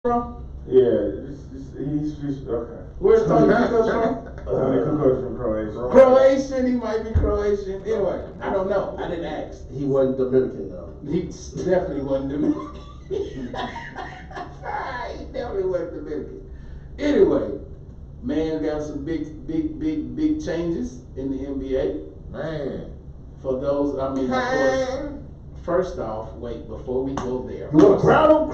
from? Yeah, he's okay. Where's Tony Kukoc from? Tony Kukoc from Croatia. Croatian, he might be Croatian. Anyway, I don't know. I didn't ask. He wasn't Dominican though. He definitely wasn't Dominican. He definitely wasn't Dominican. Anyway, man got some big changes in the NBA. Man. For those, I mean, of course, first off, wait, before we go there. You want to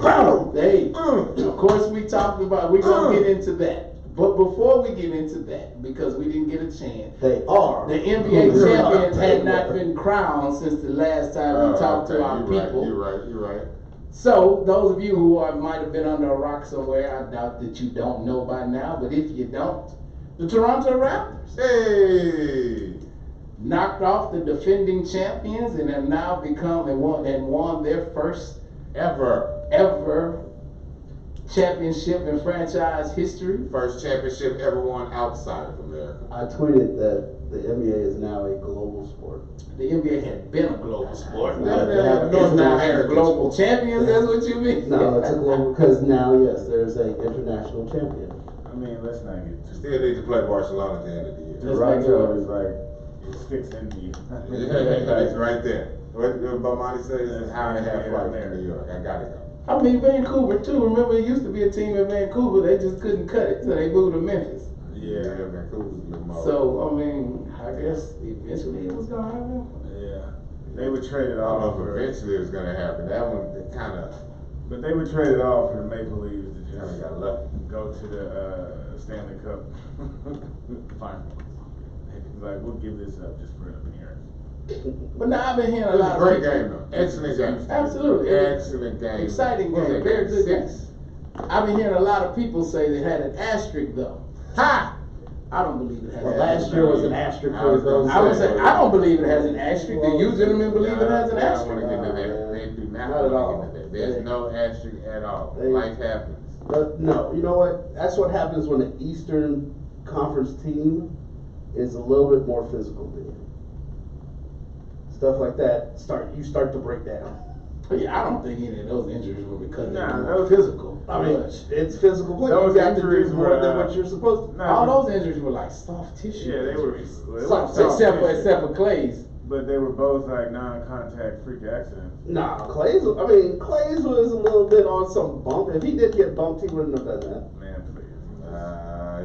crown him? Hey, of course we talked about, we're going to get into that. But before we get into that, because we didn't get a chance, They are. the NBA champions had not been crowned since the last time we talked to our people. You're right. So, those of you who might have been under a rock somewhere, I doubt that you don't know by now, but if you don't, the Toronto Raptors knocked off the defending champions and have now become and won their first ever championship in franchise history. First championship ever won outside of America. I tweeted that the NBA is now a global sport. The NBA had been a global sport. It's Now has global champions, that's what you mean? No, it's a global, because now, yes, there's an international champion. I mean, let's not get too. Still need to play Barcelona at the end of the year. Toronto is like, it sticks in me. It's right there. What Bomani says is an hour and a half flight from New York. I gotta go. I mean, Vancouver too. Remember, it used to be a team in Vancouver. They just couldn't cut it, so they moved to Memphis. Yeah. Vancouver's a little more. So, I mean, I guess eventually it was going to happen. Yeah. They would trade it I off. don't know if eventually it was gonna happen. That one kind of But they would trade it off for the Maple Leafs to just got lucky. go to the Stanley Cup finals. It's like, we'll give this up just for an appearance. But now I've been hearing a It was lot a great of game though. Excellent game. Absolutely. Excellent game. Exciting What was game, that very good game. 6? I've been hearing a lot of people say they had an asterisk though. Ha! I don't believe it has Well, an last asterisk. year was an asterisk I for was those. gonna I would say I don't believe it has an asterisk. Do you gentlemen believe it has an I don't asterisk? want to get into that. They do not Not at all. want to get into that. There's no asterisk at all. They- Life happens. But no, you know what? That's what happens when the Eastern Conference team is a little bit more physical than you. Stuff like that, you start to break down. But yeah, I don't think any of those injuries were because they Nah, were more those- physical. I mean, But it's physical play. Those You got to injuries do more were, than what you're supposed to. Nah, all those injuries were like soft tissue. Yeah, they were. injuries. Well, it Soft- was soft Except tissue, for Clay's. but they were both like non-contact freak accidents. Nah, Clay's was a little bit on some bump. If he did get bumped, he wouldn't have done that. Man, please.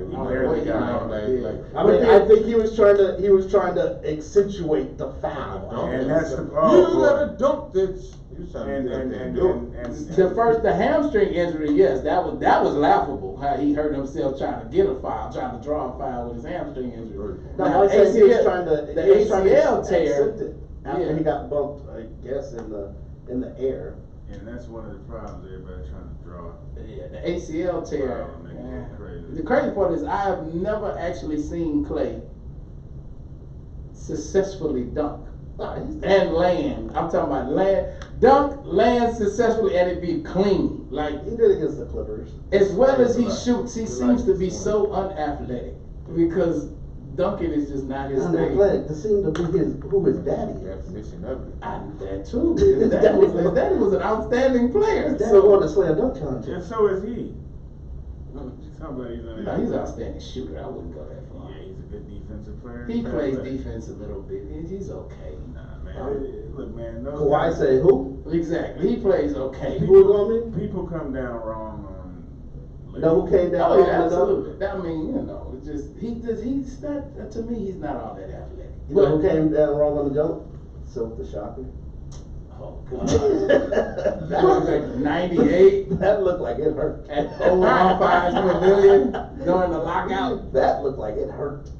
He Oh, barely wait, got no, it. yeah. I mean, I think he was trying to accentuate the foul. And that's the you boy. gotta dunk this. You trying to do it. The hamstring injury, yes, that was laughable. How he hurt himself trying to get a foul, trying to draw a foul with his hamstring injury. No, Now, I said he was trying to. the he was trying to ACL tear. accept it after Yeah. he got bumped, I guess, in the air. And that's one of the problems. Everybody trying to draw. Yeah, the ACL tear. Wow, nigga, that's crazy. The crazy part is I have never actually seen Clay successfully dunk Nah, and land. I'm talking about land successfully, and it be clean. Like, he did against the Clippers. as well as he shoots, he He seems to likes be this so unathletic because dunking is just not his thing. Unathletic to seem to be who his daddy is. Definition of it. And that too. His daddy was an outstanding player. His daddy won the slam dunk challenge. And so is he. Somebody's No, he's an outstanding shooter. I wouldn't go that far. Yeah, he's a good defensive player. He Bad plays player. defense a little bit. He's okay. Nah, man. Look, man. Those Kawhi guys- say who? Exactly. He plays okay. Who was on me? People come down wrong on. Know who came down Oh on yeah, the dunk? absolutely. That mean, he's not, to me, he's not all that athletic. You know who came down wrong on the jump? Silk the Shocker. Oh God. That was like 98 That looked like it hurt. at Omaha 5 Pavilion during the lockout. That looked like it hurt.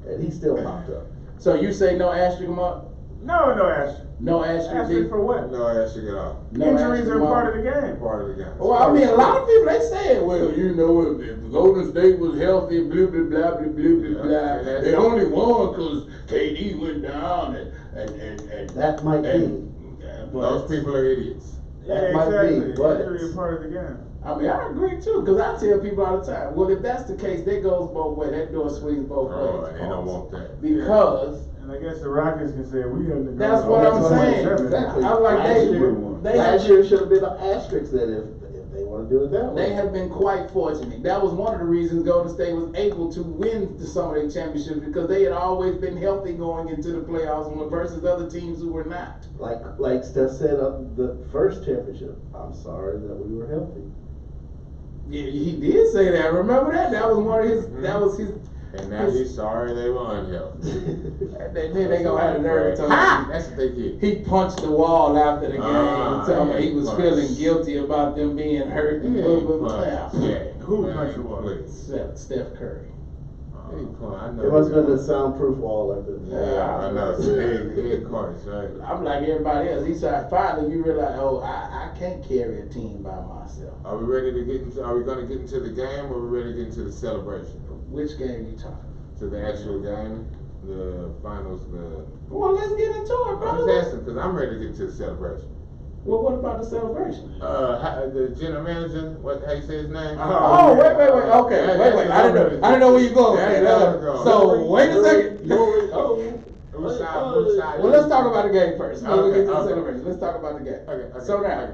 And he still popped up. So you say no asterisk mark? No, Ash. No asterisk. Asterisk for what? No asterisk at all. No Injuries asterisk are mark? part of the game. Part of the game. Well, I mean, a lot of people, they say, well, you know, if Golden State was healthy, blah, blah, blah, blah, blah, blah, blah. They only won because KD went down and That might be. Those people are idiots. That Yeah, might be, exactly. but- Injury is part of the game. I mean, I agree too, because I tell people all the time, well, if that's the case, that goes both ways. That door swings both Oh, ways. they don't want that. Because And I guess the Rockets can say we had to go. that's what I'm saying. Exactly. I'm like, Last year- they Last year should have been an asterisk then if they wanted to do it that way. They have been quite fortunate. That was one of the reasons Golden State was able to win some of their championships because they had always been healthy going into the playoffs versus other teams who were not. Like Steph said the first championship. I'm sorry that we were healthy. Yeah, he did say that. Remember that? That was one of his. That was his. And now he's sorry they were unhealthy. Then they gonna have the nerve to tell Ha! me That's what they did. he punched the wall after the game and tell me he was punch. feeling guilty about them being hurt. And blah, blah, blah. Yeah. Who Man, punched the wall? please. Steph Curry. He punched. I know. It must have been the soundproof wall like that. Yeah, I know. Head course, right? I'm like everybody else. He said finally you realize, oh, I can't carry a team by myself. Are we ready to get into? Are we going to get into the game, or are we ready to get into the celebration? Which game you talking? To the actual game, the finals, Well, let's get into it, I'm brother. just asking because I'm ready to get to the celebration. Well, what about the celebration? The general manager, how you say his name? Oh, wait. Okay, wait. I didn't know where you going. That's where I'm going. So wait a second. Rashad. Well, let's talk about the game first. Then we'll get to the Okay. celebration. Let's talk about the game. Okay. So now,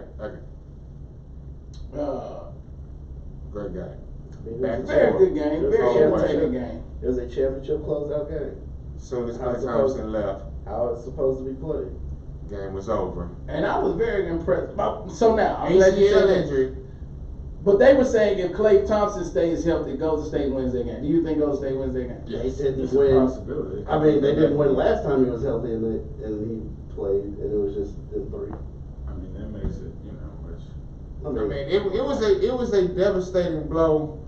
Great game. very good game, very entertaining game. It was a championship closeout game. Soon as How's Klay it Thompson left, How it's supposed to be played. game was over. And I was very impressed. So now, I'm glad you ACL said that. injury. But they were saying if Klay Thompson stays healthy, Golden State wins their game. Do you think Golden State wins their game? Yes. They didn't It's a win. possibility. I mean, they didn't win last time he was healthy and he played, and it was just in 3. I mean, that makes it, which. I I mean, mean, it was a devastating blow.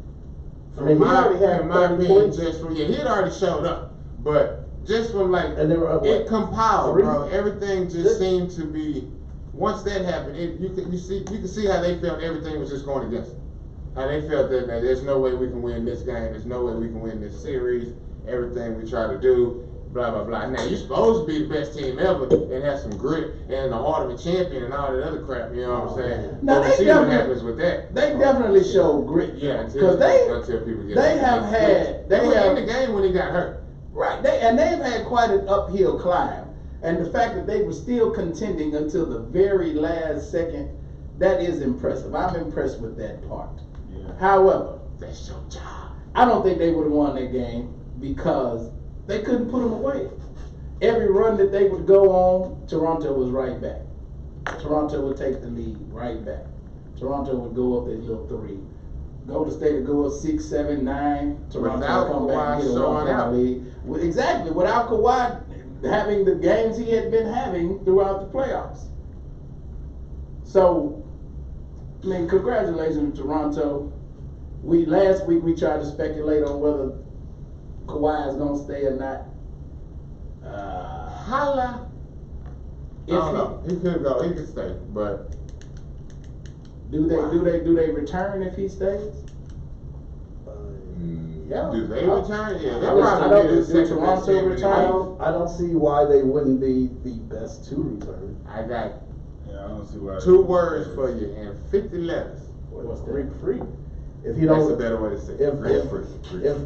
I mean, he already had in my 30 opinion, points. just from he had already showed up, but just from like and they were up, it what, compiled, 3? bro. Everything just Six? seemed to be. Once that happened, you can see how they felt everything was just going against them. How they felt that there's no way we can win this game. There's no way we can win this series. Everything we try to do, blah blah blah. Now you're supposed to be the best team ever and have some grit and the heart of a champion and all that other crap. You know what I'm saying? Now, But they we'll see what definitely- happens with that. They definitely showed grit. Yeah, because until people get. they have had- they They were have- in the game when he got hurt. Right, they've had quite an uphill climb, and the fact that they were still contending until the very last second, that is impressive. I'm impressed with that part. Yeah. However, That's your job. I don't think they would have won that game because they couldn't put them away. Every run that they would go on, Toronto was right back. Toronto would take the lead right back. Toronto would go up their little 3. Golden State would go up 6, 7, 9. Toronto Without would come back and Kawhi get a showing 1-point out. lead. Exactly, without Kawhi having the games he had been having throughout the playoffs. So, I mean, congratulations to Toronto. Last week we tried to speculate on whether Kawhi is gonna stay or not. Holla. I If don't know. He could go. He could stay, but do they return if he stays? Yeah. do they I- return? Yeah, they I don't- probably I don't- be the do second Toronto best team in the return? league. I don't see why they wouldn't be the best to return. I got Yeah, I don't see why. 2 words for you and 50 letters. What's that? Greek freak. If you That's a don't, better way to say it. if Great if, freak.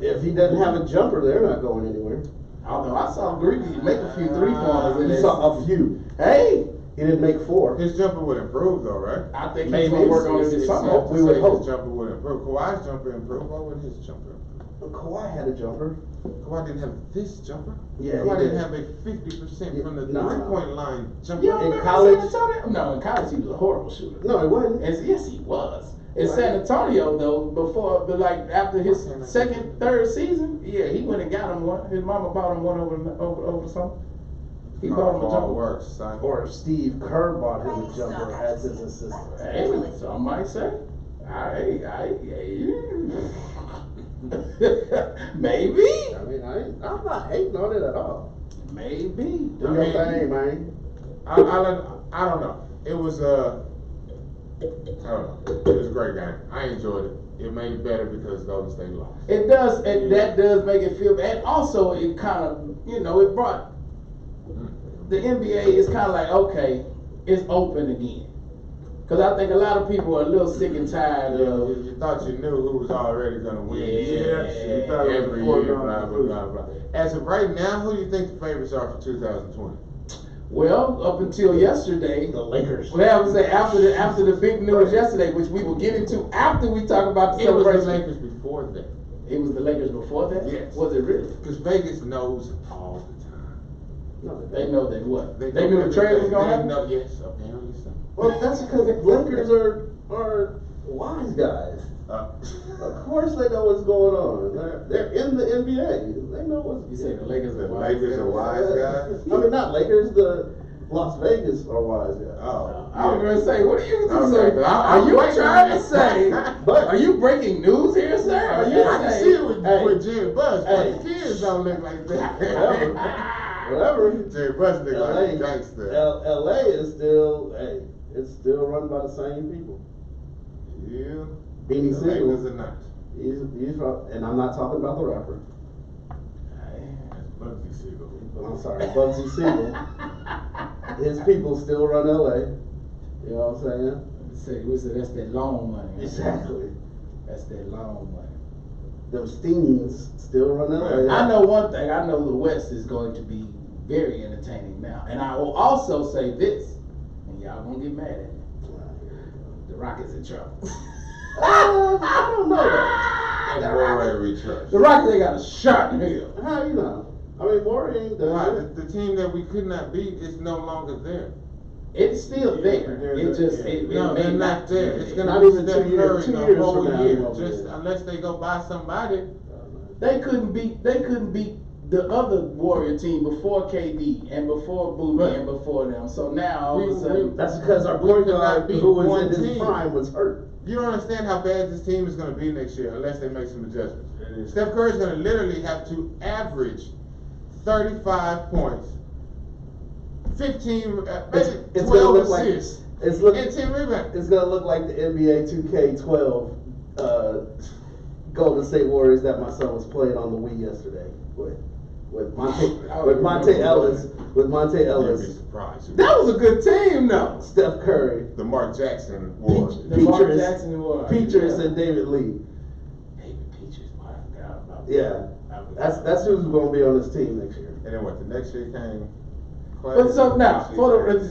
if he doesn't have a jumper, they're not going anywhere. Although I saw Greedy make a few 3-pointers in He there. saw a few. Hey, He didn't make 4. His jumper would improve though, right? I think he's Maybe gonna work on it It's this safe summer. to We would say hope. his jumper would improve. Kawhi's jumper improved. Why wouldn't his jumper improve? Kawhi had a jumper. Kawhi didn't have this jumper. Yeah, Kawhi he didn't did. have a 50% Yeah, from the no, no. 3-point line jumper. You don't In remember college- San Antonio? No, in college he was a horrible shooter. No, it wasn't. Yes, he was. In Right. San Antonio though, but after his second, third season, yeah, he went and got him one. His mama bought him one over the summer. He bought him a All jumper. works, son. Or Steve Kerr bought him a jumper as his assistant. Hey, some might say. Maybe. I mean, I'm not hating on it at all. Maybe. Do your thing, man. I don't know. It was I don't know. It was a great game. I enjoyed it. It made it better because Golden State lost. It does, and that does make it feel, and also it kind of, it brought, the NBA is kind of like, okay, it's open again. Because I think a lot of people are a little sick and tired of, You thought you knew who was already going to win. Yeah. You thought it was Every a year, foregone blah, blah, blah, blah. As of right now, who do you think the favorites are for 2020? Well, up until yesterday, The Lakers. well, I would say after the big news yesterday, which we will get into after we talk about the It was the celebration. Lakers before that. It was the Lakers before that? Yes. Was it really? Because Vegas knows all the time. No, They know that what? They know knew the trade was everything. gonna They happen? know- Yes, apparently so. Well, that's because the Lakers are wise guys. Of course they know what's going on. They're in the NBA. They know what's. You say the Lakers The are wise. Lakers are wise guys? I mean, not Lakers. The Las Vegas are wise guys. Oh. I was gonna say, what are you Okay, saying? but Are you waiting trying on to say? But- Are you breaking news here, sir? Are you I can saying? see it with, Hey. with Jerry Buss, Hey. but the kids don't look like that. Whatever. Jerry Buss look LA, like a gangster. LA is still, hey, it's still run by the same people. Yeah. Beanie The Lakers Siegel, are not. he's from, and I'm not talking about the rapper. That's Bugsy Siegel. I'm sorry, Bugsy Siegel. His people still run LA. You know what I'm saying? We said that's that long money. Exactly. That's that long money. Them Steens still run LA. I know one thing. I know the West is going to be very entertaining now, and I will also say this, and y'all gonna get mad at me. The Rockets in trouble. I don't know that. And Morey retrenched. The Rockets they got a shot in here. How you know? I mean, Morey ain't done Why? shit. The team that we could not beat is no longer there. It's still Yeah, there. there's It a- just yeah. it No, may they're not there. be It's there. Not gonna be even Steph 2 years. Curry 2 the years whole from now, year. he won't be Just there. unless they go buy somebody. They couldn't beat the other Warrior team before KD and before Booty Right. and before them. So now all of a We- sudden, That's because our We point could not guard, beat who was one in his team. prime, was hurt. You don't understand how bad this team is going to be next year unless they make some adjustments. It is. Steph Curry's going to literally have to average 35 points, 15, maybe It's 12 gonna look like assists, it's look. and 10 rebounds. It's gonna look like the NBA 2K12 Golden State Warriors that my son was playing on the Wii yesterday with Monte I with remember Monte that. Ellis with Monte You'd be Ellis, surprised. that was a good team though. Steph Curry, The Mark Jackson war. The Mark Peaches, Jackson war. Peaches and David Lee. David Peaches, boy, I forgot about that. Yeah, that's who's gonna be on this team next year. And then what? The next year came. But so now,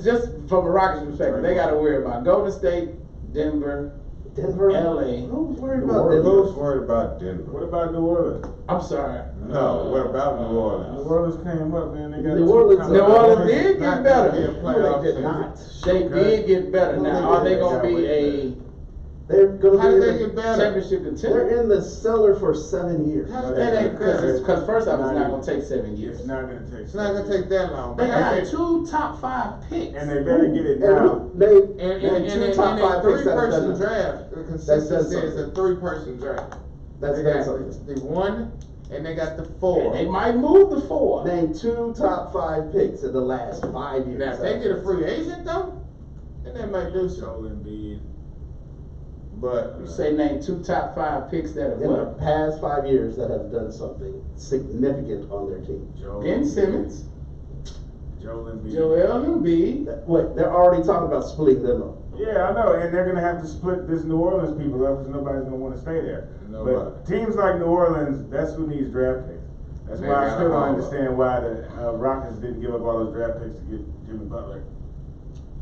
just from a Rockets perspective, they got to worry about Golden State, Denver. Denver, LA. Who's worried New about Orleans. Denver? Who's worried about Denver? What about New Orleans? I'm sorry. No, what about New Orleans? New Orleans came up, man. They got New two Orleans- top New Orleans players. did get Not better. gonna be a No, playoff they did team. not. They did get better No, now. they Are they didn't. going to be a They're gonna How be did in they the, get better? championship they're contender? in the cellar for 7 years. How did That they ain't get better? because first off, it's not going to take 7 years. It's not gonna take. It's not gonna take that long. They but got hey, 2 top 5 picks. And they better get it And now. they And two top 5 picks that have done three-person that. draft, the That consistency says is a something. three-person draft. That's They done got something. the 1 and they got the And 4. they might move the 4. Name 2 top 5 picks in the last 5 years. Now, if they get a free agent though, then they might do so. Joel Embiid. But You say name 2 top 5 picks that have in the what? past 5 years that have done something significant on their team. Joel Ben Embiid. Simmons, Joel Embiid. Joel Embiid. Wait, they're already talking about splitting them up. Yeah, I know, and they're gonna have to split this New Orleans people up because nobody's gonna want to stay there. Nobody. But teams like New Orleans, that's who needs draft picks. That's They why I got still a don't haul. understand why the Rockets didn't give up all those draft picks to get Jimmy Butler.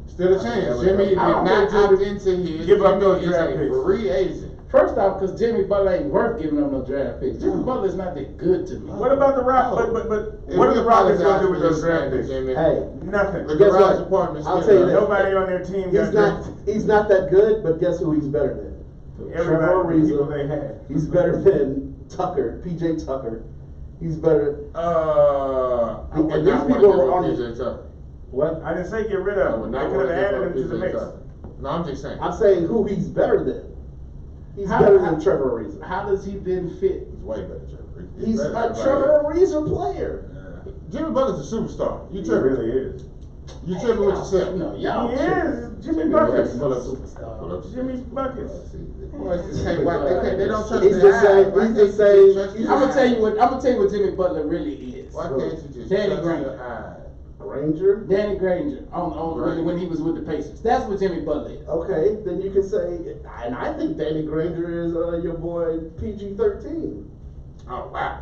still a chance. Jimmy did I don't not think opt into his. Give up Jimmy those is draft a picks. free agent. First off, because Jimmy Butler ain't worth giving them no draft picks. Jimmy Butler's not that good to me. What about the Rockets? Oh. But And what are we the Rockets gonna do apologize with for those his draft slander, picks? Jimmy. Hey, Nothing. The Guess garage what? department's I'll still tell you up. this. Nobody on their team he's got not drafted. he's not that good, but guess who he's better than? Trevor Everybody, the people Ariza. they had. He's better than Tucker, PJ Tucker. He's better. I And would these not people want to were on- give up PJ Tucker. What? I didn't say get rid I of would him. They not could want have to added give him to up the PJ mix. Tucker. No, I'm just saying. I'm saying who he's better than. He's How- better how- than Trevor Ariza. How does he then fit? He's way better, Trevor. He's better a than everybody Trevor else. Ariza player. Jimmy Butler's a superstar. You He tripping? really is. You tripping with yourself? No, y'all. He tripping. is. Jimmy Jimmy Buckets. Butler's Pull no up. superstar. Pull up. Jimmy Buckets. Boys just can't watch. They don't trust He's their the same- eyes. Why he's can't the you same- just trust he's your I'm gonna tell you eyes? what. I'm gonna tell you what Jimmy Butler really is. Why can't you just Danny trust Granger. your eyes? Ranger. Danny Granger on Right. when he was with the Pacers. That's what Jimmy Butler is. Okay, then you can say, and I think Danny Granger is your boy PG-13. Oh wow.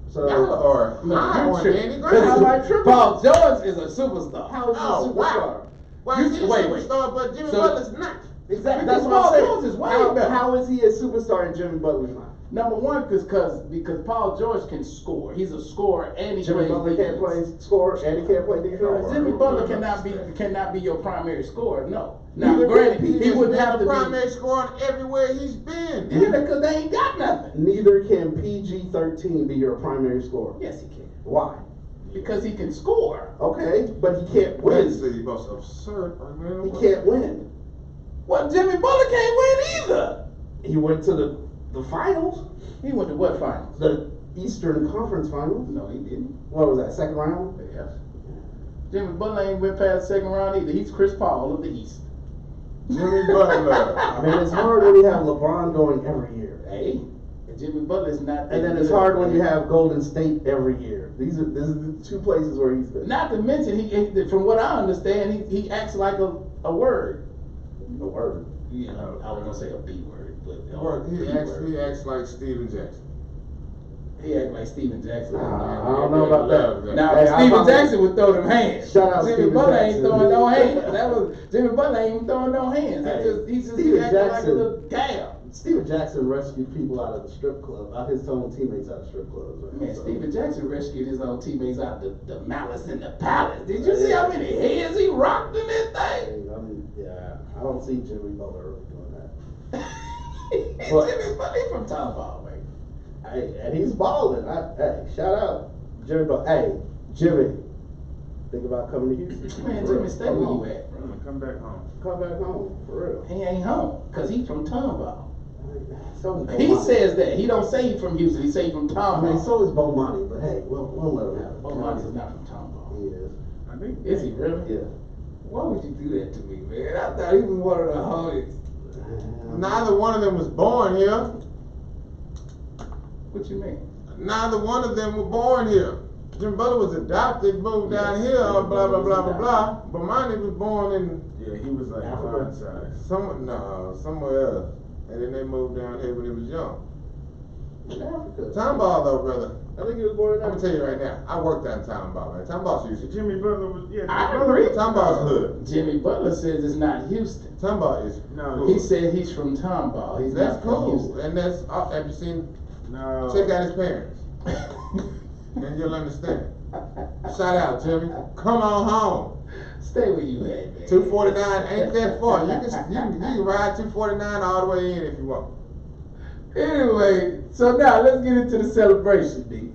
So Y'all are No, high you're on tripping. Danny How am I Green. tripping? Paul George is a superstar. How is he Oh, a superstar? wow. Well, he's a Wait. superstar, but Jimmy So- Butler's not. Exactly. Because That's what Paul I'm saying. George is way how, better. how is he a superstar and Jimmy Butler's not? Number one, because Paul George can score. He's a scorer and he Jimmy plays Butler can't play defense. score and he can't play defense. Jimmy Right. Butler Right. cannot be your primary scorer. No. Now, Neither granted, can he PG. wouldn't Been have the to primary be. scorer everywhere he's been. Yeah, because they ain't got nothing. Neither can PG-13 be your primary scorer. Yes, he can. Why? Because he can score. Okay, but he can't That's win. the most absurd argument. He can't win. Well, Jimmy Butler can't win either. He went to the finals, He went to what finals? the Eastern Conference Finals. No, he didn't. What was that, second round? Yes. Jimmy Butler ain't went past the second round either. He's Chris Paul of the East. Jimmy Butler. I mean, it's hard when you have LeBron going every year. Hey, Jimmy Butler's not. And then it's hard when you have Golden State every year. This is the two places where he's been. Not to mention, from what I understand, he acts like a word. A word. You know, I was gonna say a B word, but Well, B word. he acts like Steven Jackson. He act like Steven Jackson. Nah, I don't know about that. Now, Hey, I Steven probably- Jackson would throw them hands. Shout out Jimmy Steven Butler ain't Jackson. throwing no hands. Jimmy Butler ain't even throwing no hands. Hey, He just Steven acting like a Jackson. little gal. Steven Jackson rescued people out of the strip club, out his own teammates out of strip clubs. Right? Man, So- Steven Jackson rescued his own teammates out of the Malice in the Palace. Did you see how many heads he rocked in this thing? Hey, yeah, I don't see Jimmy Butler really doing that. Jimmy Butler, he from Tomball, man. Hey, and he's balling. Hey, shout out Jimmy Butler. Hey, Jimmy, think about coming to Houston. Man, For real. Jimmy, stay Come where home. you at, bro. Come back home. Come back home, for real. He ain't home, cause he from Tomball. So is He Bomani. says that. He don't say he from Houston. He say he from I Tomball. mean, so is Bomani, but hey, we'll let him have it. Bomani is not from Tomball. He is. I think. Is he really? Yeah. Why would you do that to me, man? I thought he was one of the homies. Neither one of them was born here. What you mean? Neither one of them were born here. Jimmy Butler was adopted, moved down here, blah blah blah blah blah. But mine was born in Yeah, he was like Africa. blindside. somewhere else, and then they moved down here when he was young. In Africa. Tomball though, brother. I think he was born in I'm Africa. gonna tell you right now, I worked out in Tomball, man. Tomball's Houston. Jimmy Butler was I Jimmy agree. Tomball's hood. Jimmy Butler says it's not Houston. Tomball is. No, He said he's from Tomball. He's That's not from cool, Houston. and that's. Have you seen? No. Check out his parents, and you'll understand. Shout out, Jimmy. Come on home. Stay where you at, man. 249 ain't that far. You can ride 249 all the way in if you want. Anyway, so now let's get into the celebration, D.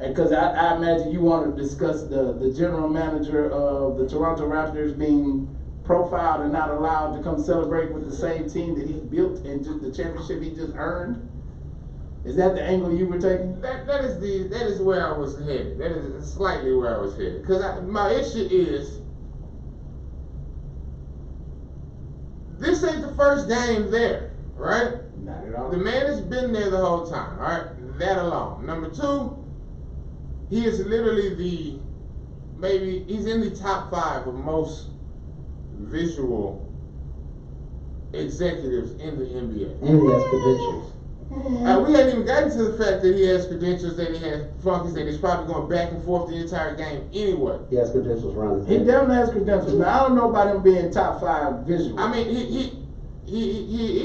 And because I imagine you want to discuss the general manager of the Toronto Raptors being profiled and not allowed to come celebrate with the same team that he built and just the championship he just earned. Is that the angle you were taking? That is where I was headed. That is slightly where I was headed. Because my issue is this ain't the first game there, right? Not at all. The man has been there the whole time, all right? That alone. Number two, he is literally he's in the top 5 of most visual executives in the NBA. And he has credentials. We hadn't even gotten to the fact that he has credentials, that he has flunkies, that he's probably going back and forth the entire game anyway. He has credentials around his He head. definitely has credentials. Now, I don't know about him being top 5 visual. I mean, he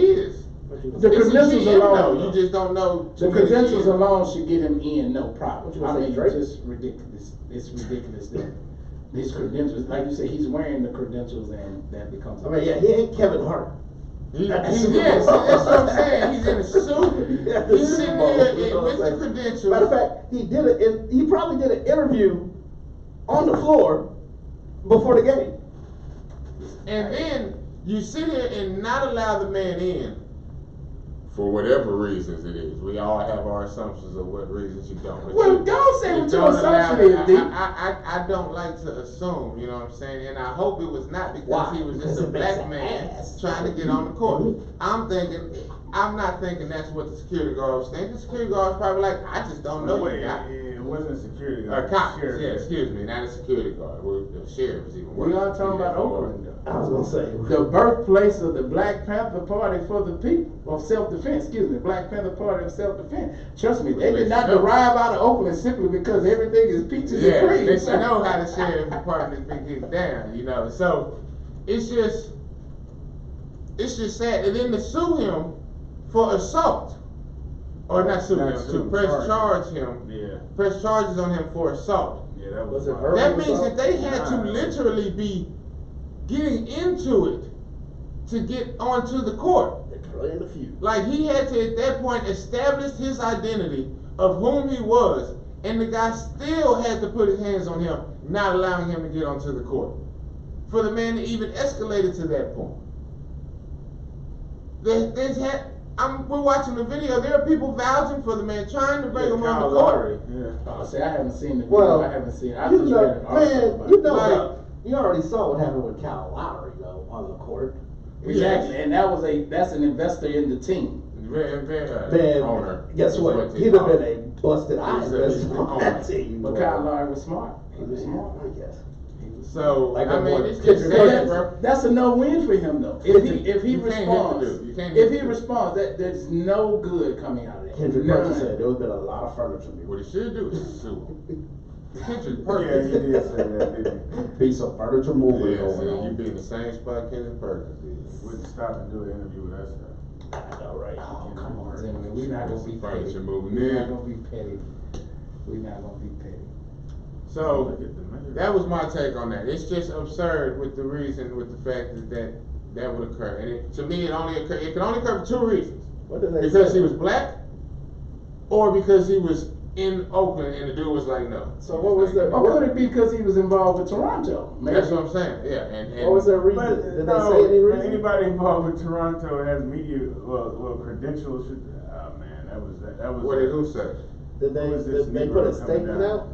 is. the It's a credentials GM alone. though. You just don't know. The too many credentials GMs. alone should get him in, no problem. What you gonna I say, mean, Drake? it's just ridiculous. It's ridiculous that these credentials, like you said, he's wearing the credentials, and that becomes. I mean, yeah, he ain't Kevin Hart. Yes, that's what I'm saying. He's in a suit. Yeah, the He's Super sitting Bowl, there you know with what the I'm saying? credentials. Matter of fact, he probably did an interview on the floor before the game. And then you sit here and not allow the man in for whatever reasons it is. We all have our assumptions of what reasons you don't. But Well, you- don't say you what your don't allow assumption that. is, D. I don't like to assume, you know what I'm saying? And I hope it was not because Why? he was Because just a it makes black an man ass. trying to get on the court. I'm not thinking that's what the security guards think. The security guards probably like, I just don't know No what way. you got. It wasn't a security A guard. cop, Sheriff. yeah, excuse me, not a security guard. The sheriff is even worse. We are talking He about has more- Oakland, though. I was gonna say. the birthplace of the Black Panther Party for the people of self-defense. Excuse me, Black Panther Party of self-defense. Trust me, they did not derive out of Oakland simply because everything is peaches Yeah, and cream. they should know how the sheriff department has been getting down, you know. So it's just sad. And then to sue him for assault, or not sue Not him, sue to him, press charge charge him, Yeah, press charges on him for assault. yeah, that Was was it wild. verbal? That means that they had to Nah. literally be getting into it to get onto the court. They're playing a few. Like he had to at that point establish his identity of whom he was, and the guy still had to put his hands on him, not allowing him to get onto the court. For the man to even escalate it to that point. We're watching the video. There are people vouching for the man, trying to bring him on Kyle the court. Lowry, yeah. Oh, see, I haven't seen the video. Well, I haven't seen it. I You just know, read an article man, about you it. know, Like- you already saw what happened with Kyle Lowry though on the court. Exactly, and that's an investor in the team. Then Owner. guess is what? he He'd have called. been a busted eye He's a- investor on that owner. team. But boy. Kyle Lowry was smart. He was smart. I guess. So Like I that mean, one it's Kendrick just So sad, bro. that's a no-win for him though. If he You can't hit the responds, dude. You can't hit if the he dude. responds, there's no good coming out of that. Kendrick None. Perkins said there would have been a lot of furniture What he moved. should do is sue him. Kendrick Yeah, Perkins. he did say that, didn't Be some furniture moving Yeah, going so you on. be in the same spot Kendrick Perkins he? is. Wouldn't stop and do an interview with us though. I know, right? Oh, come on, gentlemen. We're not gonna be petty. Furniture moving We're not in. gonna be petty. We're not gonna be petty. So Look at the mayor. that was my take on that. It's just absurd with the reason, with the fact that would occur. And to me, it can only occur for two reasons: What did they because say? he was black, or because he was in Oakland and the dude was like, no. So what was the- Or could it be because he was involved with Toronto? Maybe. That's what I'm saying. Yeah, and What was their reason? But Did they no, say any reason? anybody involved with Toronto has media, well, credentials should, oh man, that was. what did who say? Did they, Who is this did they Negro put a coming statement down? out?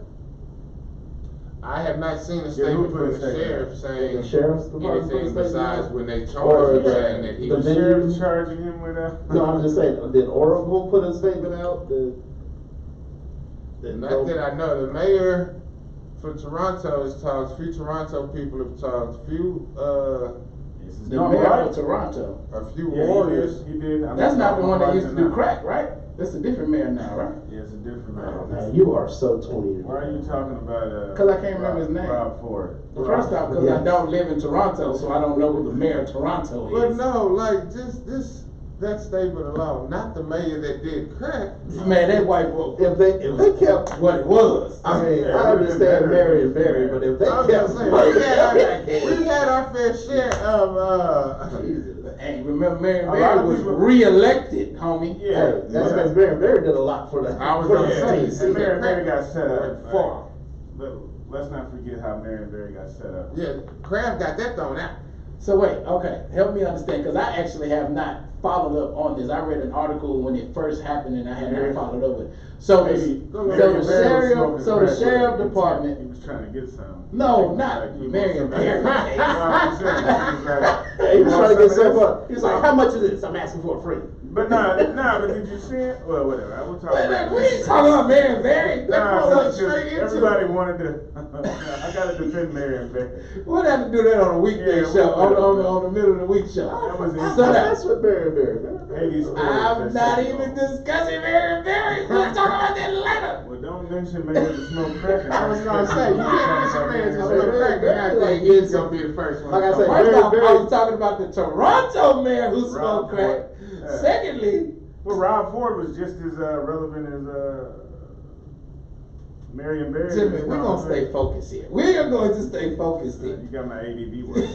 I have not seen a who statement put from a the statement sheriff out? saying The sheriff's department put a anything statement besides out? when they Or charged him the- saying that he the was. video- Sheriff charging him with No, I'm just saying, did Oracle put a statement out? Not that I know. The mayor for Toronto has talked. Few Toronto people have talked. The mayor of Toronto. A few Yeah, warriors. He did. I'm That's not the one that talking used to about do now. crack, right? That's a different mayor now, right? Yeah, it's a different Oh, man. man, you are so 20. Why are you talking about, 'Cause I can't remember his name. Rob Ford. First off, because I don't live in Toronto, so I don't know who the mayor of Toronto But is. no, like that statement alone, not the mayor that did crack. Man, that white boy, If they kept, what it was. I mean, Yeah, I understand Marion Barry, but if they I was kept, gonna say, we had our fair share of. Jesus. Hey, remember Marion A lot Barry of was people- re-elected, homie. Yeah. Hey, that's because Marion Barry did a lot for the. I was for gonna the say, state. And Mary got set up. Went far. But let's not forget how Mary Berry got set up. Yeah, Kraft got that thrown out. So wait, okay, help me understand, because I actually have not followed up on this. I read an article when it first happened, and I had not followed up with it. So, Maybe, so maybe the Barry was sheriff, smoking so the crack sheriff with him. department. He was trying to get some. No, not Like, he Marion wants some- Barry. No, I'm saying, he was like, He was trying to get some of so this? much. He's like, how much is this? I'm asking for it free. But nah, but did you see it? Well, whatever. I will talk about We ain't talking about Marion Barry. Nah, That but straight into everybody wanted to. I gotta defend Marion Barry. We'll have to do that on a weekday Yeah, show, we'll do it. on the middle of the week show. That was I, So I, that- that's what Marion Barry. Marion Barry. 80 stories I'm that not shit even on. discussing Marion Barry. We'll talk about that later. Well, don't mention Mayor to smoke crack. I was gonna say, you can't miss a man's gonna Barry. smoke crack and not think he's gonna be the first one. Like I to said, come First out. off, I Barry- was talking about the Toronto mayor who Rob smoked crack. Ford. Yeah. Secondly, Well, Rob Ford was just as relevant as Marion Barry. Jimmy, we're gonna stay focused here. We are going to stay focused You here. got my ADD working.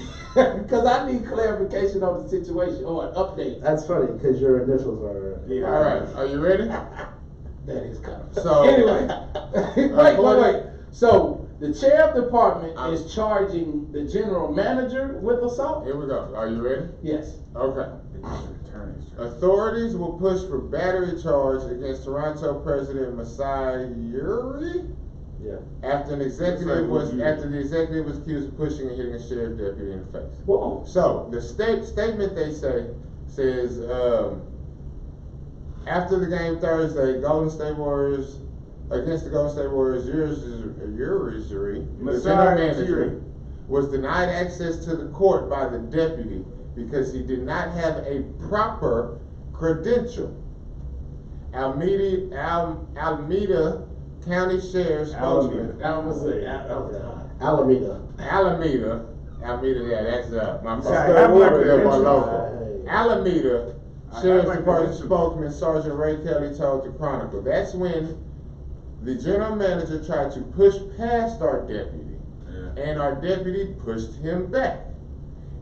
Because I need clarification on the situation or an update. That's funny because your initials are. Yeah. All right, are you ready? That is kind of. So- Anyway, wait. So the sheriff department is charging the general manager with assault? Here we go. Are you ready? Yes. Okay. The district attorney's trying. Authorities will push for battery charge against Toronto President Masai Uri Yeah. after the executive was accused of pushing and hitting a sheriff deputy in the face. Whoa. So the statement they say says after the game Thursday, Golden State Warriors against the Golden State Warriors, Uri, the general Masai manager, Uri. was denied access to the court by the deputy because he did not have a proper credential. Alameda County Sheriff's spokesman. Alameda. Yeah, that's my I'm local. Alameda Sheriff's Department spokesman Sergeant Ray Kelly told the Chronicle. That's when the general manager tried to push past our deputy, and our deputy pushed him back.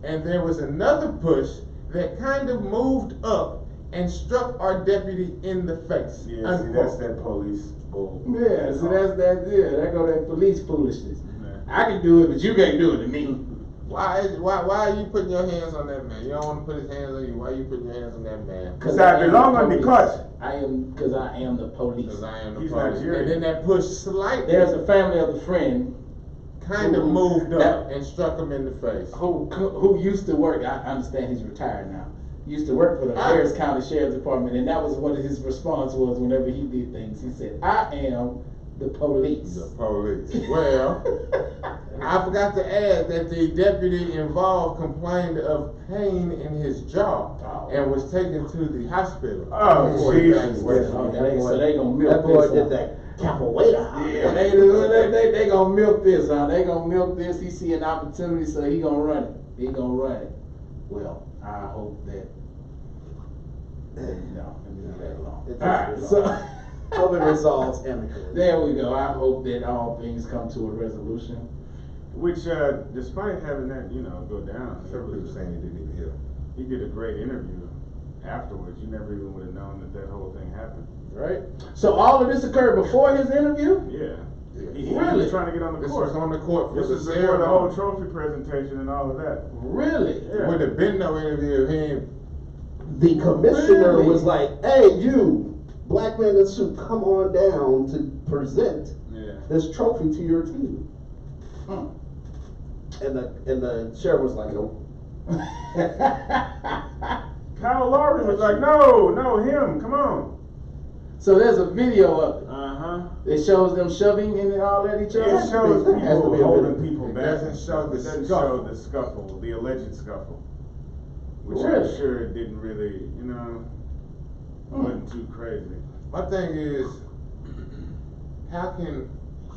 And there was another push that kind of moved up and struck our deputy in the face. Yeah, see, that's that police bull. Yeah, so that go that police foolishness. Yeah. I can do it, but you can't do it to me. Why are you putting your hands on that man? You don't want to put his hands on you. Why are you putting your hands on that man? Cause I belong on the court. Because I am the police. Because I am the He's police. Nigerian. And then that push slightly There's a family of a friend kind of moved up and struck him in the face. who used to work. I understand he's retired now. Used to work for the Harris County Sheriff's Department, and that was what his response was whenever he did things. He said, "I am the police." The police. Well, I forgot to add that the deputy involved complained of pain in his jaw and was taken to the hospital. Oh, for Jesus. evaluation. So they gonna milk That boy this. did that capoeira. Yeah, they gonna milk this, huh? They gonna milk this. He see an opportunity, so he gonna run it. He gonna run it. Well, I hope that. No, let me leave that alone. It's All right, just so. Hope it resolves amicably. There we go. I hope that all things come to a resolution. Which, despite having that, go down, Some people saying he didn't even heal. he did a great interview afterwards. You never even would have known that whole thing happened. Right? So all of this occurred before his interview? Yeah. He Really? was trying to get on the This court. was on the court for This the was before the whole ceremony. trophy presentation and all of that. Really? Yeah. Would have been no interview if he ain't. The commissioner Really? was like, "Hey, you, black man in suit, come on down to present Yeah. this trophy to your team." Hmm. And the sheriff was like, "Nope." Kyle Lowry was like, no, him, come on. So there's a video of it. Uh-huh. It shows them shoving and all at each It other. shows There has to people be a holding video. people It back. doesn't show the It doesn't scuffle. show the scuffle, the alleged scuffle. Which Really? I'm sure didn't really, wasn't too crazy. My thing is, how can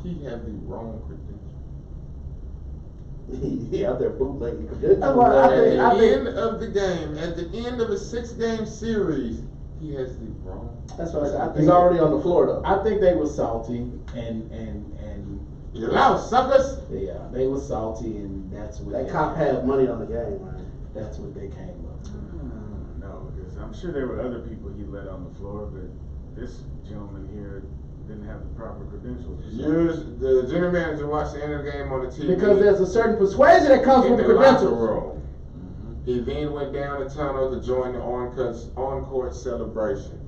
he have the wrong credentials? He out there bootlegging credentials. That's why I At think- the I think- end of the game, at the end of a 6-game series, he has the wrong. That's what I said. I He's think, already on the floor though. I think they were salty and You lost, suckers! yeah, they were salty and that's what That they- cop had money on the game, man. That's what they came up to. No, because I'm sure there were other people he let on the floor, but this gentleman here didn't have the proper credentials. The general manager watched the end of the game on the TV. Because there's a certain persuasion that comes in with the the locker credentials. room. He then went down the tunnel to join the on-court celebration.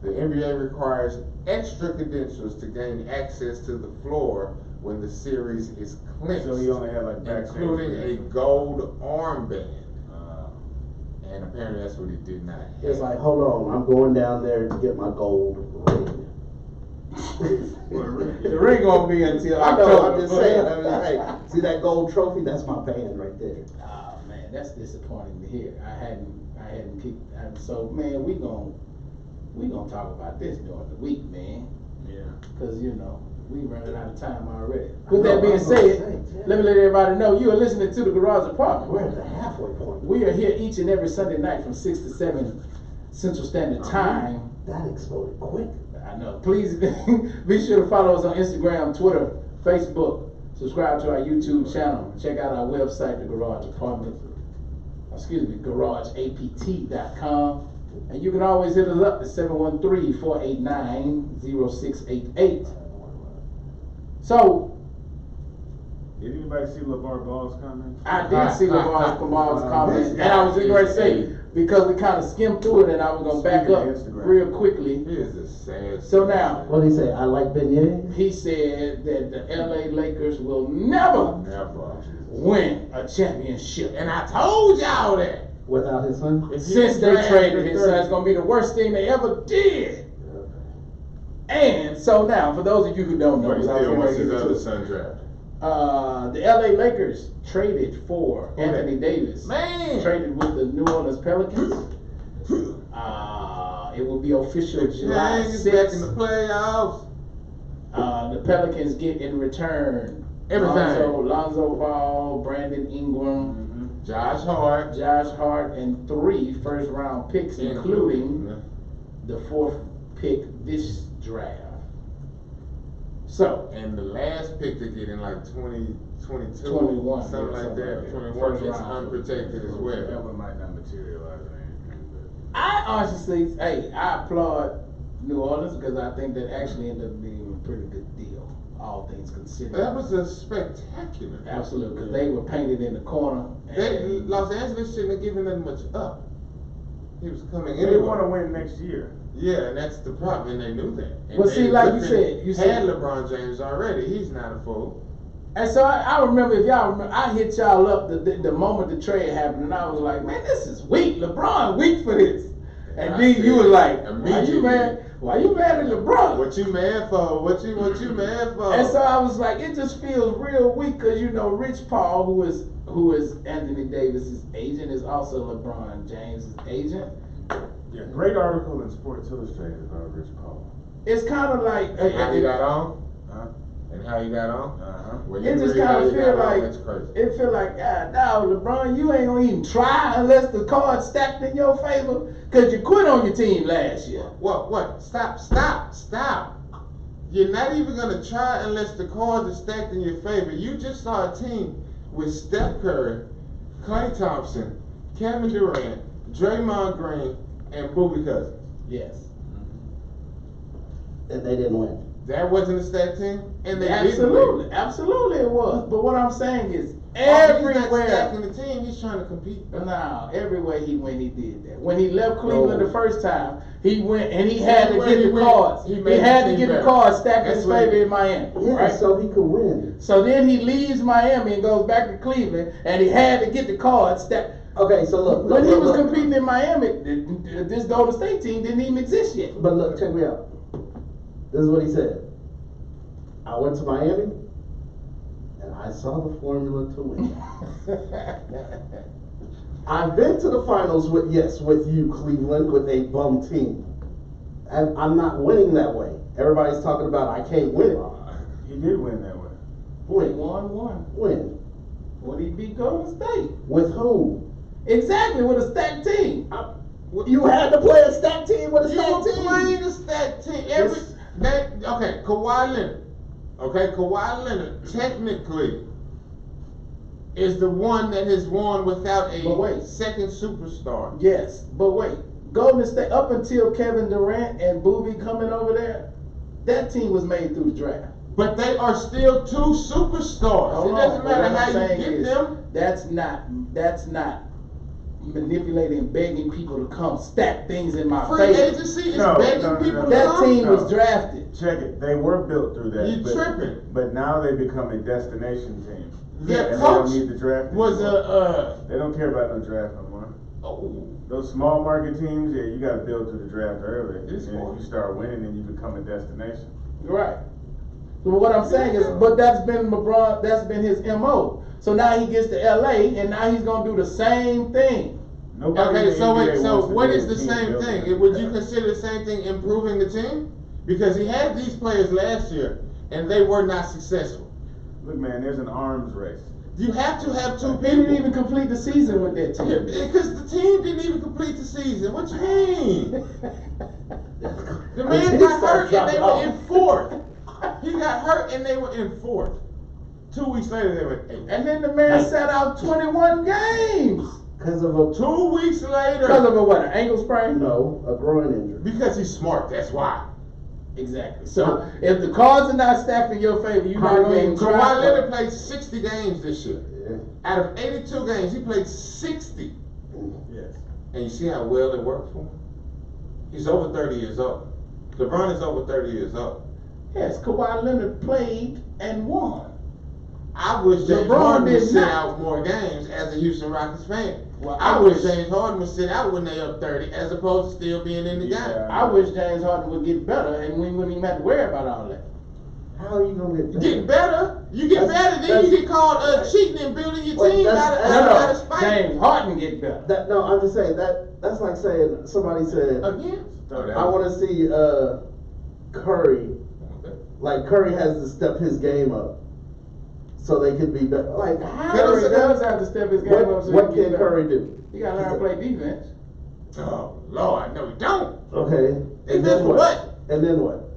The NBA requires extra credentials to gain access to the floor when the series is clinched, So he only had like backstage including a credentials. gold armband. And apparently that's what he did not have. It's like, hold on, I'm going down there to get my gold ring. The ring gonna be until I know, October. I'm just saying. I mean, hey, see that gold trophy? That's my band right there. Oh man, that's disappointing to hear. I hadn't kicked. So man, we gonna talk about this during the week, man. Yeah. Cause we running out of time already. I With know, that being I was gonna said, say, yeah. let me let everybody know you are listening to the Garage Apartment. We're at the halfway point. We are here each and every Sunday night from 6 to 7 Central Standard Time. That exploded quick. I know. Please be sure to follow us on Instagram, Twitter, Facebook. Subscribe to our YouTube channel. Check out our website, the Garage Apartment. GarageAPT.com. And you can always hit us up at 713-489-0688. So, Did anybody see LeVar Ball's comment? I did see LeVar Ball's comment, and I was just going to say, because we kind of skimmed through it, and I was going to back up real quickly. He is a sad. So now, What did he say? I like beignets. he said that the LA Lakers will never Never. win a championship. And I told y'all that. Without his son? Since they traded his son, it's going to be the worst thing they ever did. And so now, for those of you who don't know, But he because I was still getting wants ready his to get other to it. son drafted. The LA Lakers traded for Anthony Davis. Man. Traded with the New Orleans Pelicans. It will be official July James back 6th. in the playoffs. The Pelicans get in return Everything. Lonzo Ball, Brandon Ingram, Josh Hart. and 3 first-round picks, including the 4th pick this draft. So, And the last pick to get in like 2022, 21, something yeah, like that. something like that. 21 First is round. unprotected as That well. one might not materialize or anything, but. I honestly, I applaud New Orleans because I think that actually ended up being a pretty good deal, all things considered. That was a spectacular. Absolutely, because they were painted in the corner. and- Los Angeles shouldn't have given that much up. He was coming in. They want to win next year. Yeah, and that's the problem, and they knew that. And Well, see, David like you Griffin said- had LeBron James already. He's not a fool. And so I remember, if y'all remember, I hit y'all up the moment the trade happened, and I was like, man, this is weak. LeBron weak for this. And I then you said were like, why immediately. you mad? Why you mad at LeBron? What you mad for? What you mad for? And so I was like, it just feels real weak because Rich Paul, who is Anthony Davis's agent, is also LeBron James's agent. Yeah, great article in Sports Illustrated about Rich Paul. It's kind of like And how you got on? Huh? And how you got on? Uh-huh. Well, it you just read how kind of you feel got on, like that's crazy. it feel like, God, no, LeBron, you ain't gonna even try unless the card's stacked in your favor because you quit on your team last year. What? Stop. You're not even gonna try unless the cards are stacked in your favor. You just saw a team with Steph Curry, Klay Thompson, Kevin Durant, Draymond Green, and Boogie Cousins. Yes. And they didn't win. That wasn't a stacked team, and they Absolutely, didn't absolutely it was. But what I'm saying is, win. He's not everywhere. stacking the team. He's trying to compete. No, everywhere he went, he did that. When he left Cleveland the first time, he went and he had to Everywhere get he the went, cards. he He made had the to team get the better. cards stacked in That's his what he favor did. in Miami. Yeah, Right? so he could win. So then he leaves Miami and goes back to Cleveland, and he had to get the cards stacked. Okay, so look. When he was look. competing in Miami, this Golden State team didn't even exist yet. But look, check me out. This is what he said. I went to Miami, and I saw the formula to win. I've been to the finals with you, Cleveland, with a bum team. And I'm not winning that way. Everybody's talking about I can't win it. He did win that way. He Win. won. Win. When he beat Golden State. With who? Exactly, with a stacked team. You had to play a stacked team with a You stacked were team. playing a stacked team. Yes. Kawhi Leonard. Okay, Kawhi Leonard technically is the one that has won without But a wait. second superstar. Yes, but wait. Golden State, up until Kevin Durant and Boobie coming over there, that team was made through the draft. But they are still two superstars. Hold It on, doesn't but matter what I'm how you saying get is, them. That's not manipulating, begging people to come stack things in my Free favor. agency is No, begging no, no, people no. to That come. team No. was drafted. Check it. They were built through that. You tripping. But now they become a destination team. Their and coach they don't need the draft was anymore. They don't care about no draft no more. oh, Those small market teams, yeah, you got to build through the draft early. It is And smart. if you start winning, then you become a destination. Right. So what I'm saying is, but that's been LeBron, that's been his MO. So now he gets to LA and now he's gonna do the same thing. Nobody in okay, the so NBA wait, so wants to what be is a the team same builder. thing? Would you consider the same thing improving the team? Because he had these players last year and they were not successful. Look, man, there's an arms race. You have to have two He didn't people. even complete the season with that team. Because the team didn't even complete the season. What you mean? The man got hurt and they were in fourth. He got hurt and they were in fourth. 2 weeks later they were in eighth. And then the man sat out 21 games. Because of a 2 weeks later. Because of a what, an ankle sprain? no, a groin injury. Because he's smart, that's why. Exactly. So if the cards are not stacked in your favor, you're not going to even Kawhi try. Leonard played 60 games this year. Yeah. Out of 82 games, he played 60. Yes. And you see how well it worked for him? He's over 30 years old. LeBron is over 30 years old. Yes, Kawhi Leonard played and won. I wish James LeBron Harden would did sit not. out more games as a Houston Rockets fan. Well, I wish James Harden would sit out when they up 30 as opposed to still being in the Yeah. game. I wish James Harden would get better and we wouldn't even have to worry about all that. How are you gonna get You better? get better. You get better, then you get called cheating and building your Wait, team that's- out of No, spite. James Harden get better. No, I'm just saying that's like saying somebody said, Again? I want to see Curry. Like Curry has to step his game up so they can be better. Like how? Curry does have to step his game up. So What he can can Curry do? He gotta learn to play defense. Oh, Lord, no, we don't. Okay. Defense And then for what? And then what?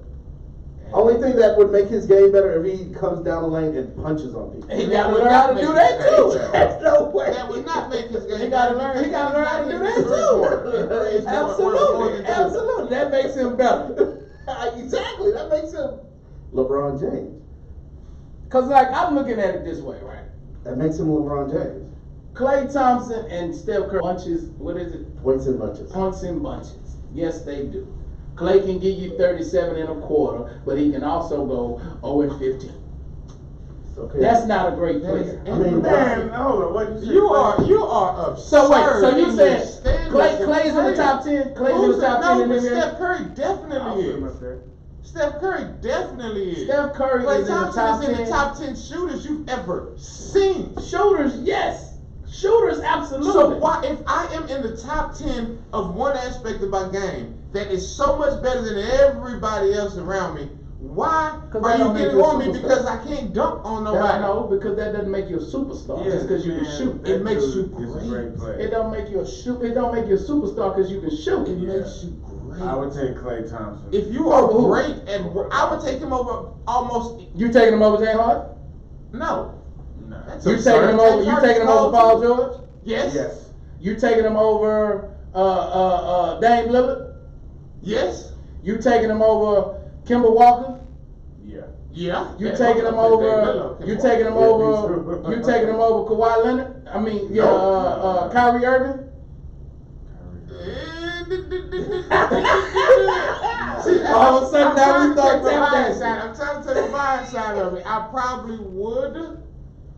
Only thing that would make his game better if he comes down the lane and punches on people. He gotta learn how to do that too. There's no way. That would not make his game He gotta better. learn. He gotta learn how to do that It's too. more Absolutely, than absolutely. That makes him better. Exactly. That makes him LeBron James. Cause like I'm looking at it this way, right? That makes him LeBron James. Klay Thompson and Steph Curry bunches. What is it? Points and bunches. Points in bunches. Yes, they do. Klay can give you 37 and a quarter, but he can also go 0 and 15. Okay. That's not a great player. I mean, Man, hold on, what you say? You are absurd. So wait, so you in saying the standards Clay's of in the play. top 10? Clay's in Who's the top 10 no, in but the Steph NBA? Curry I'll definitely put him is. up there. Steph Curry definitely is. Steph Curry Klay is in the Thompson top is in 10. the top 10 shooters you've ever seen. Shooters, yes. Shooters, absolutely. So why, if I am in the top 10 of one aspect of my game that is so much better than everybody else around me, why 'Cause are that you don't make getting you a on me superstar. because I can't dunk on That- nobody? no, because that doesn't make you a superstar just because you can man, shoot. that It makes dude you is a great. great player. It don't make you a shoot. It don't make you a superstar because you can shoot. It Yeah. makes you great. I would take Klay Thompson. If you are Who? great at, I would take him over almost. You taking him over James Harden? No, No. that's You absurd. taking him over? James You Harden's taking him over cold, Paul too. George? Yes. Yes. You taking him over Dame Lillard? Yes. You taking him over Kemba Walker? Yeah. Yeah. You Yeah, taking him okay, over? okay. You taking him Yeah, me over? too. You taking him over Kawhi Leonard? I mean, yeah, No. Kyrie Irving. All of a sudden now we start tap dancing. I'm trying to take the blind side of it. I probably would,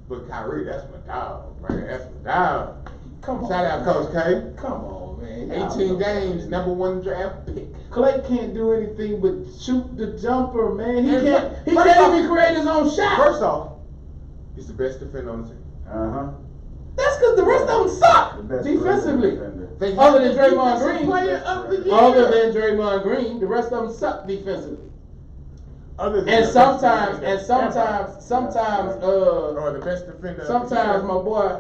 but Kyrie, that's my dog, man. That's my dog. Come on. Shout out Coach K. Come on, man. 18 games, #1 draft pick. Clay can't do anything but shoot the jumper, man. He And can't. He first can't off- even create his own shot. First off, he's the best defender on the team. Uh-huh. That's because the rest of them suck The best defensively. defender. They Other have than the Draymond defensive Green. player of the year. Other than Draymond Green, the rest of them suck defensively. Other than And the sometimes, best sometimes, or the best defender. of the sometimes year. my boy,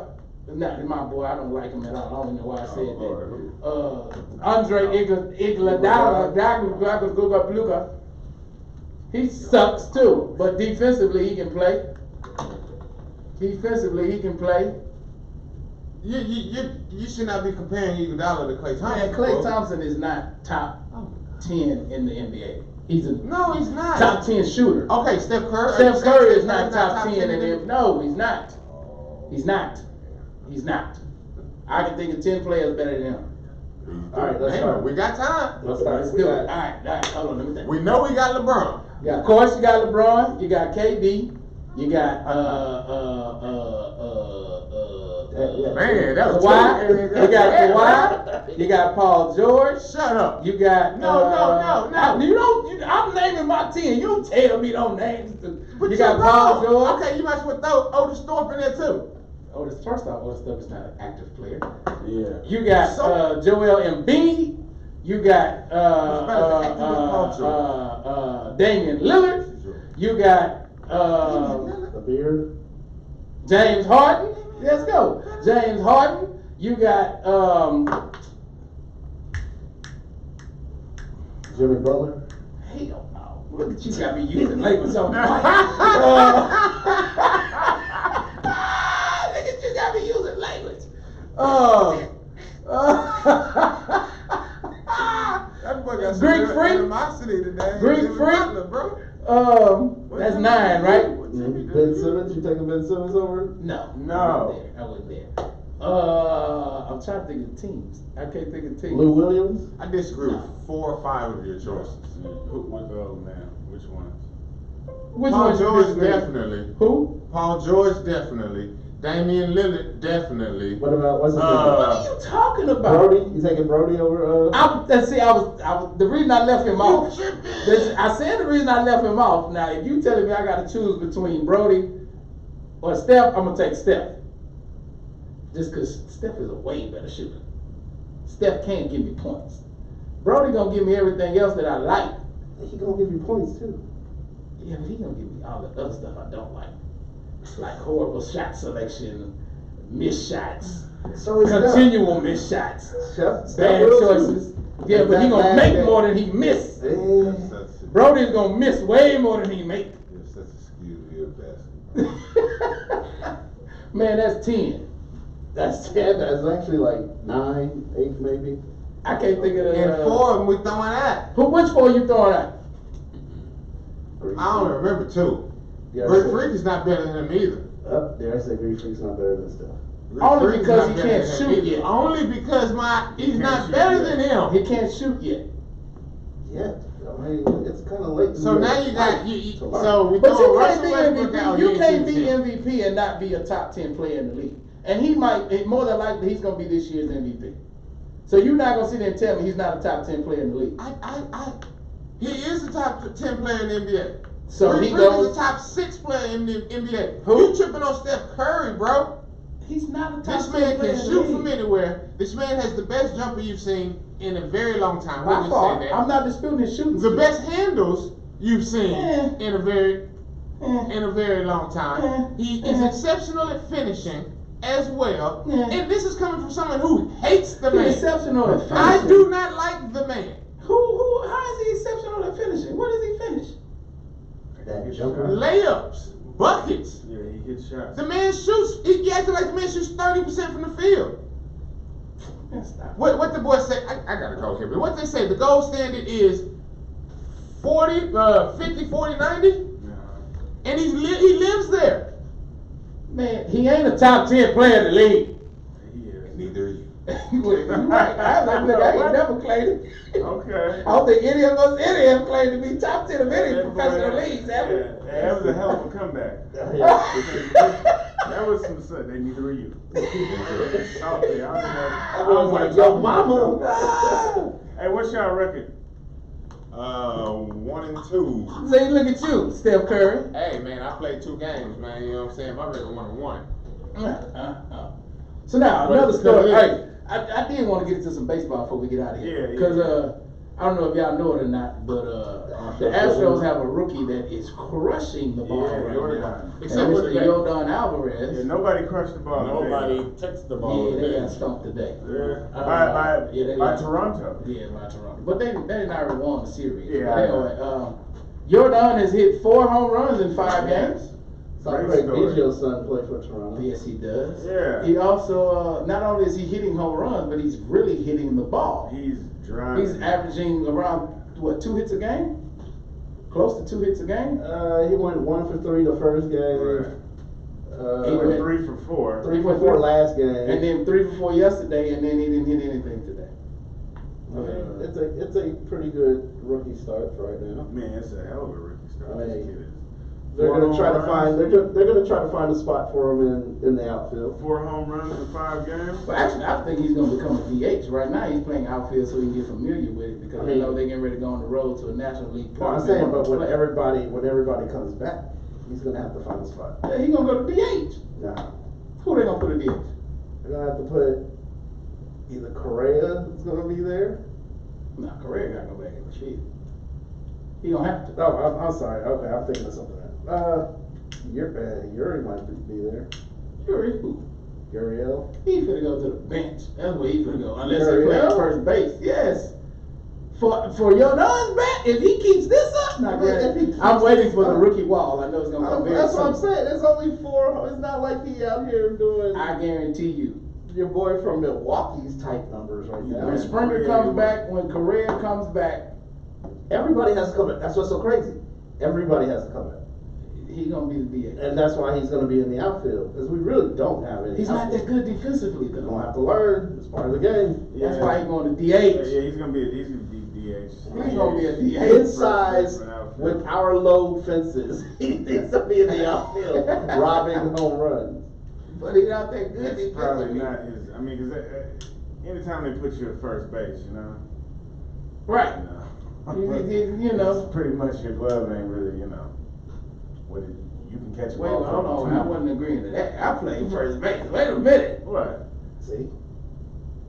not my boy, I don't like him at all. I don't even know why I said Oh, that. Andre Iguodala, he sucks too, but defensively he can play. Defensively he can play. You should not be comparing Iguodala to Klay Thompson. Man, Klay bro. Thompson is not top 10 in the NBA. He's a No, he's not. top 10 shooter. Okay, Steph Curry. Steph Curry is Curry's not top 10 in the the NBA. No, he's not. He's not. He's not. I can think of 10 players better than him. All right, let's Hey, start. we got time. Let's start. Let's do it. All right, hold on, let me think. We know we got LeBron. Of course, you got LeBron, you got KD, you got Man, that was Kawhi, two. you got Kawhi, you got Paul George, Shut up. you got No. You don't. I'm naming my 10. You tell me those names. But You got you're Paul wrong. George. Okay, you might as well throw Otis Thorpe in there too. Otis, first off, Otis Thorpe is not an active player. Yeah. You got So- Joel Embiid. You got Damian Lillard. You got The beard. James Harden. Let's go. James Harden. You got Jimmy Butler. hell no. Look at you got me using labels on the mic. Look at you got me using language. That boy got some Greek real freak? animosity today. Greek Jimmy freak? Butler, bro. That's 9, right? Ben Simmons. You taking Ben Simmons over? No. No. I wasn't there. I'm trying to think of teams. I can't think of teams. Lou Williams. I disagree with 4 or 5 of your choices. With the old man, which ones? Which Paul one you George disagree? definitely. Who? Paul George definitely. Damian Lillard, definitely. What about what's his name? What are you talking about? Brody? You taking Brody over? The reason I left him off. I said the reason I left him off. Now, if you telling me I got to choose between Brody or Steph, I'm gonna take Steph. Just because Steph is a way better shooter. Steph can't give me points. Brody gonna give me everything else that I like. He gonna give you points too. Yeah, but he gonna give me all the other stuff I don't like horrible shot selection, missed shots, So it's continual missed shots, Steph bad will too. choices. Yeah, but he gonna make more than he miss. Brody's gonna miss way more than he make. You're such a skewed view of basketball. Man, that's 10. That's 10. That's actually like 9, 8 maybe. I can't think of the. And 4 of them we throwing out. Which 4 you throwing out? I don't remember 2. Yeah, Greek Freak is not better than him either. Up there, I say Greek Freak's not better than Steph. Greek Only Freak's because not he better can't than shoot him either. yet. Only because he's can't not shoot better yet. than him. He can't shoot yet. Yeah, I mean it's kind of late. So now you got so we But you throwing can't Russell be Westbrook out. MVP. You he can't ain't be shooting. MVP and not be a top 10 player in the league. And he might, more than likely, he's gonna be this year's MVP. So you're not gonna sit there and tell me he's not a top 10 player in the league. He is a top 10 player in the NBA. So Greek he Freak goes. is a top 6 player in the NBA. Who? You tripping on Steph Curry, bro? He's not a top This 10 man player can in the shoot league. from anywhere. This man has the best jumper you've seen in a very long time. By Wouldn't far, say that. I'm not disputing his shooting. The skill. best handles you've seen Eh. in a very Eh. long time. Eh. He is Eh. exceptional at finishing as well. Eh. And this is coming from someone who hates the He's man. exceptional at finishing. I do not like the man. How is he exceptional at finishing? What does he finish? that jumper. Layups, buckets. Yeah, he hits shots. The man shoots. He acting like the man shoots 30% from the field. Man, stop. What the boys say? I gotta go here. But what they say? The gold standard is 50, 40, 90, Nah. and he lives there. Man, he ain't a top 10 player in the league. He is. Neither are you. You're right. I ain't never claimed it. Okay. I don't think any of us have claimed to be top 10 of any That boy, professional that- leagues, have we? Yeah, that was a hell of a comeback. That was some stuff. They neither were you. Okay, I was like, yo, mama. Hey, what's y'all record? 1 and 2. See, look at you, Steph Curry. Hey man, I played 2 games, man. You know what I'm saying? My record 1 and 1. So now, But another it's story. still Hey, I did want to get into some baseball before we get out of here. Yeah, Because yeah. I don't know if y'all know it or not, but the Astros have a rookie that is crushing the ball Yeah, right Jordan. now. Except for Mr. today. Yordan Alvarez. Yeah, nobody crushed the ball. Nobody today. touched the Yeah, ball. they today. got stumped today. Yeah. They By lost. Toronto. Yeah, by Toronto. But they already won the series. Yeah, But I anyway, Yordan has hit 4 home runs in 5 games. Great Great story. Biggio's son played for Toronto. Yes, he does. Yeah. He also, not only is he hitting home runs, but he's really hitting the ball. He's driving. He's averaging around, 2 hits a game? Close to 2 hits a game? He went 1 for 3 the first game. Right. He went 3 for 4. 3 for 4 last game. And then 3 for 4 yesterday, and then he didn't hit anything today. It's a pretty good rookie start for right now. Man, it's a hell of a rookie start. This kid is. They're 4 gonna try to home find. runs, They're gonna try to find a spot for him in the outfield. 4 home runs in 5 games. Well, actually, I think he's going to become a DH. Right now, he's playing outfield so he can get familiar with it because they know they're getting ready to go on the road to a National League Well, I'm tournament. saying, but when everybody comes back, he's gonna have to find a spot. Yeah, he's going to go to DH. Nah, Who they going to put a DH? they're gonna have to put either Correa is gonna be there. No, Correa got to go back in the field. He going to have to. Oh, I'm sorry. Okay, I'm thinking of something else. Yuri might be there. Yuri, who? Gurriel. He finna go to the bench. That's where he finna go. Unless he Gurriel? plays first base. Yes. For Yordan's bat, if he keeps this up, I mean, if he keeps I'm waiting this for the up. rookie wall. I know it's gonna come very That's what I'm soon. saying. There's only 4. It's not like he out here doing I guarantee you. your boy from Milwaukee's type numbers right now. When Springer comes back, when Correa comes back, Everybody has to come back. That's what's so crazy. Everybody has to come back. he gonna be the DH. And that's why he's going to be in the outfield. Because we really don't have any. He's not that outfield. good defensively You're though. going to have to learn. It's part of the game. That's Yeah. why he's going to Yeah, DH. he's gonna be DH. He's gonna be a DH. His size Freshman outfield. with our low fences, he needs to be in the outfield robbing home runs. but he's not that good. It's probably not his. I mean, because anytime they put you at first base, you know. Right. You know. It's pretty much your glove ain't really, you know. What it, you can catch a Wait, ball. hold on. I wasn't agreeing to that. I played first base. Wait a minute. What? See?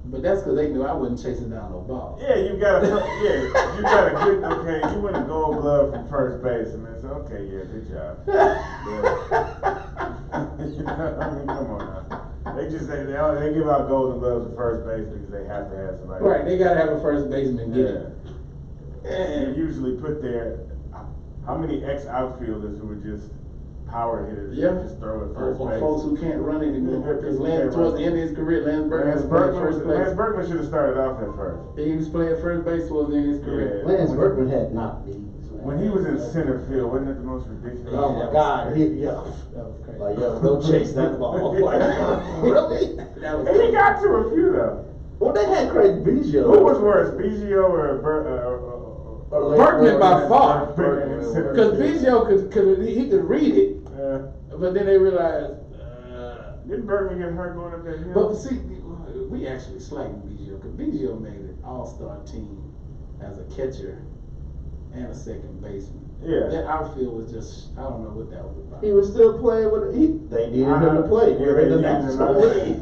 But that's because they knew I wasn't chasing down no ball. Yeah, you got a good, okay, you win a gold glove from first base, and it's okay, yeah, good job. You know, I mean, come on now. They give out golden gloves to first base because they have to have somebody. Right, they gotta have a first baseman get it. They usually put their, how many ex-outfielders who are just power hitters, just throw at first Or base. folks who can't run anymore. Because Yeah, towards the end of his career, Lance Berkman should have started off at first. He was playing first base towards the end of his career. Yeah. Lance Berkman had knock knees. When he was in center field, wasn't that the most ridiculous? Oh my God! That was crazy. Like, yo, go chase that ball. Like, really? That was And he got to a few though. Well, they had Craig Biggio. Who was worse, Biggio or Berkman by far. Berkman. Because Biggio he could read it, but then they realized. Didn't Berkman get hurt going up that hill? But see, we actually slighted Biggio because Biggio made an all-star team as a catcher and a second baseman. Yeah. That outfield was just, I don't know what that was about. He was still playing with they needed him to play. We're in the National League.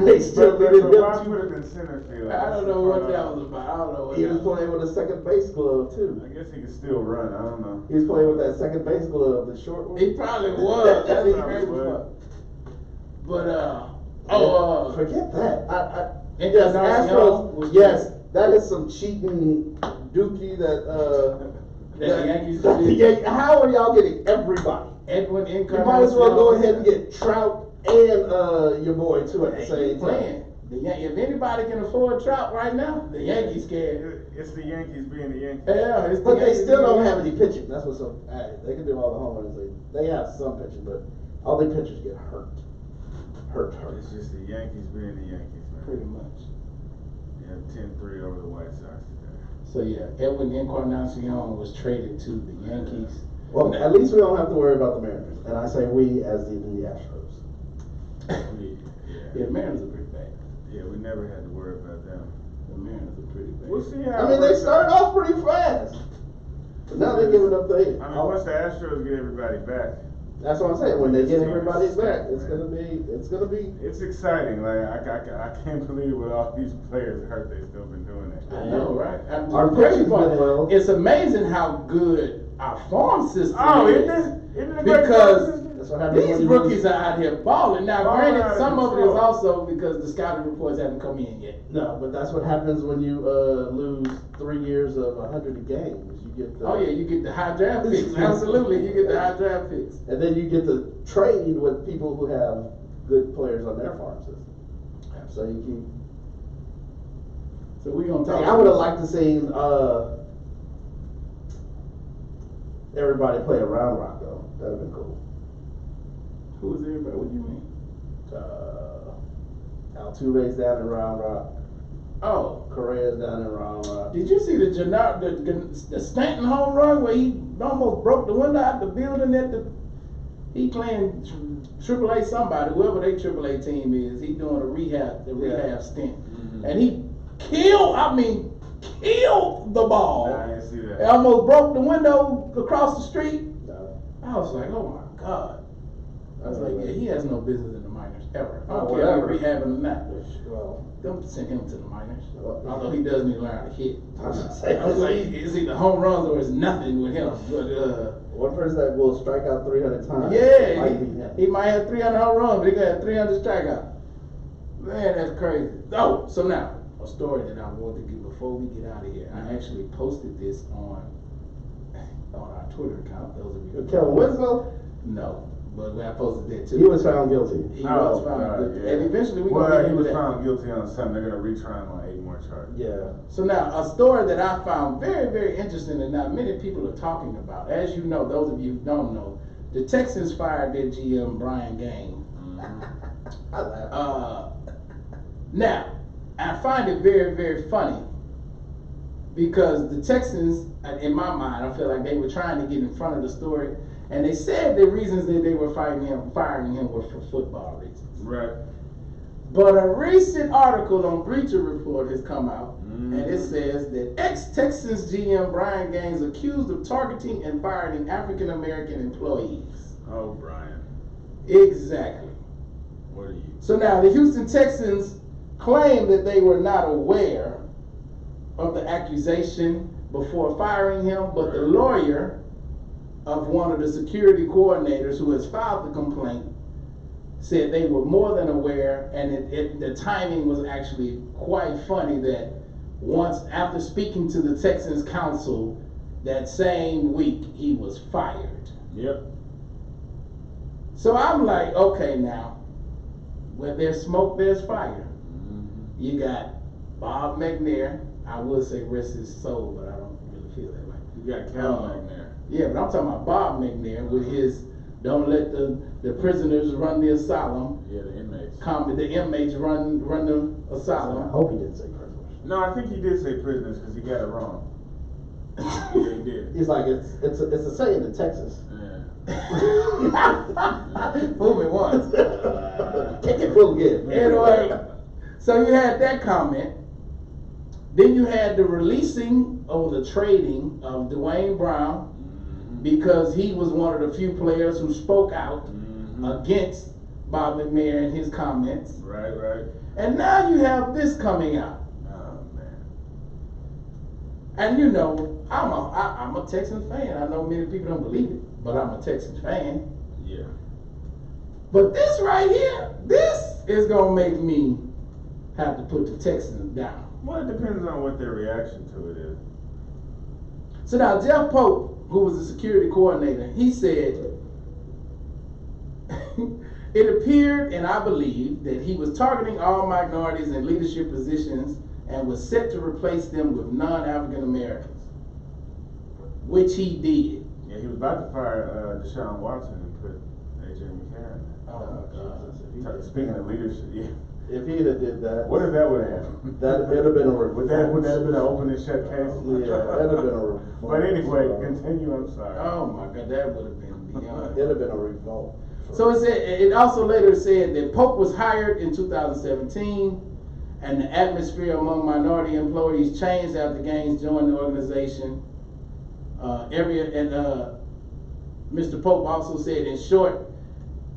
They still needed him Why to. put it in center field? I don't know what that was about. I don't know what He that was playing with a second base glove too. I guess he could still run. I don't know. He was playing with that second base glove, the short one. He probably was. That's He the probably crazy was. part. But, forget that. And Yes, Astros was Astros. Yes, that is some cheating dookie that the Yankees the did. How are y'all getting everybody? Edwin You Encarnacion. might as well go ahead and get Trout and your boy too at the same time. playing. If anybody can afford Trout right now, the Yankees can. It's the Yankees being the Yankees. Yeah, it's the But they Yankees still don't being have Yankees. any pitching. That's what's so. They can do all the home runs. They have some pitching, but all the pitchers get hurt. Hurt. It's just the Yankees being the Yankees, man. Pretty much. They have 10-3 over the White Sox today. So yeah, Edwin Encarnacion was traded to the Yankees. Well, at least we don't have to worry about the Mariners, and I say we as the Astros. Yeah, the Mariners are pretty bad. Yeah, we never had to worry about them. The Mariners are pretty bad. We'll see how. I mean, they started off pretty fast, but now they're giving up the. I mean, once the Astros get everybody back, That's what I'm saying. When they get everybody back, it's gonna be. it's exciting. Like I can't believe with all these players hurt, they still been doing that. I know, right? Our The crazy pitching's part, been well. it's amazing how good our farm system Oh, is. isn't it a great Because system? That's what happens when these you rookies lose. are out here balling. Now, Balling out granted, of some of it is control. also because the scouting reports haven't come in yet. No, but that's what happens when you lose 3 years of 100 games. You get the. Oh yeah, you get the high draft picks. Absolutely, you get the high draft picks. And then you get to trade with people who have good players on their farm system. So you keep. So we're gonna talk. I would have liked to see everybody play a Round Rock though. That'd have been cool. Who is everybody? What do you mean? Altuve's down in Round Rock. Oh, Correa's down in Round Rock. did you see the Stanton home run where he almost broke the window out the building at the? He playing AAA somebody, whoever their AAA team is. He doing a rehab stint, and he killed the ball. I didn't see that. It almost broke the window across the street. No. I was like, oh my God. I was like, yeah, he has no business in the minors ever. I Oh, don't care if whatever. he's rehabbing or not. Well, Don't send him to the minors. Well, Although he does need to learn how to hit. I was gonna say, I was like, it's either home runs or it's nothing with him. But one person that will strike out 300 times. yeah, might be him. he might have 300 home runs, but he got 300 strikeouts. Man, that's crazy. Oh, so now a story that I wanted to get before we get out of here. I actually posted this on our Twitter account. Those of you. Kellen Winslow, No, but I posted that too. he was found guilty. He was found guilty. And eventually we're going to Well, get he into was that. found guilty on something. They're gonna retry him on 8 more charges. Yeah. So now, a story that I found very, very interesting and not many people are talking about. As you know, those of you who don't know, the Texans fired their GM, Brian Gaine. I laughed. Now, I find it very, very funny because the Texans, in my mind, I feel like they were trying to get in front of the story And they said the reasons that they were firing him were for football reasons. Right. But a recent article on Bleacher Report has come out, and it says that ex-Texans GM Brian Gaines accused of targeting and firing African American employees. Oh, Brian. Exactly. What are you? So now the Houston Texans claim that they were not aware of the accusation before firing him, but the lawyer of one of the security coordinators who has filed the complaint said they were more than aware, and the timing was actually quite funny that once after speaking to the Texans council that same week he was fired. Yep. So I'm like, okay, now where there's smoke there's fire. You got Bob McNair. I would say rest his soul, but I don't really feel that way. You got Cal McNair. Yeah, but I'm talking about Bob McNair with his don't let the prisoners run the asylum. Yeah, the inmates. The inmates run the I asylum. hope he didn't say prisoners. No, I think he did say prisoners because he got it wrong. Yeah, he did. He's like, it's a saying in Texas. Yeah. Fool me once. Take it full again. Anyway, so you had that comment. Then you had the releasing or the trading of Dwayne Brown because he was one of the few players who spoke out against Bob McNair and his comments. Right, right. And now you have this coming out. Oh, man. And you know, I'm a Texans fan. I know many people don't believe it, but I'm a Texans fan. Yeah. But this right here, this is gonna make me have to put the Texans down. Well, it depends on what their reaction to it is. So now Jeff Pope, who was the security coordinator, he said, it appeared and I believe that he was targeting all minorities in leadership positions and was set to replace them with non-African Americans, which he did. Yeah, he was about to fire Deshaun Watson and put A.J. McCarron in. Oh my God. Speaking of leadership, yeah. If he'd have did that, What if that would have happened? that would have been a Would that have been an open and shut case? Yeah, that'd have been a revolt. But anyway, continue, I'm sorry. Oh my God, that would have been beyond. It'd have been a revolt. So it also later said that Pope was hired in 2017, and the atmosphere among minority employees changed after Gaines joined the organization. Mr. Pope also said, in short,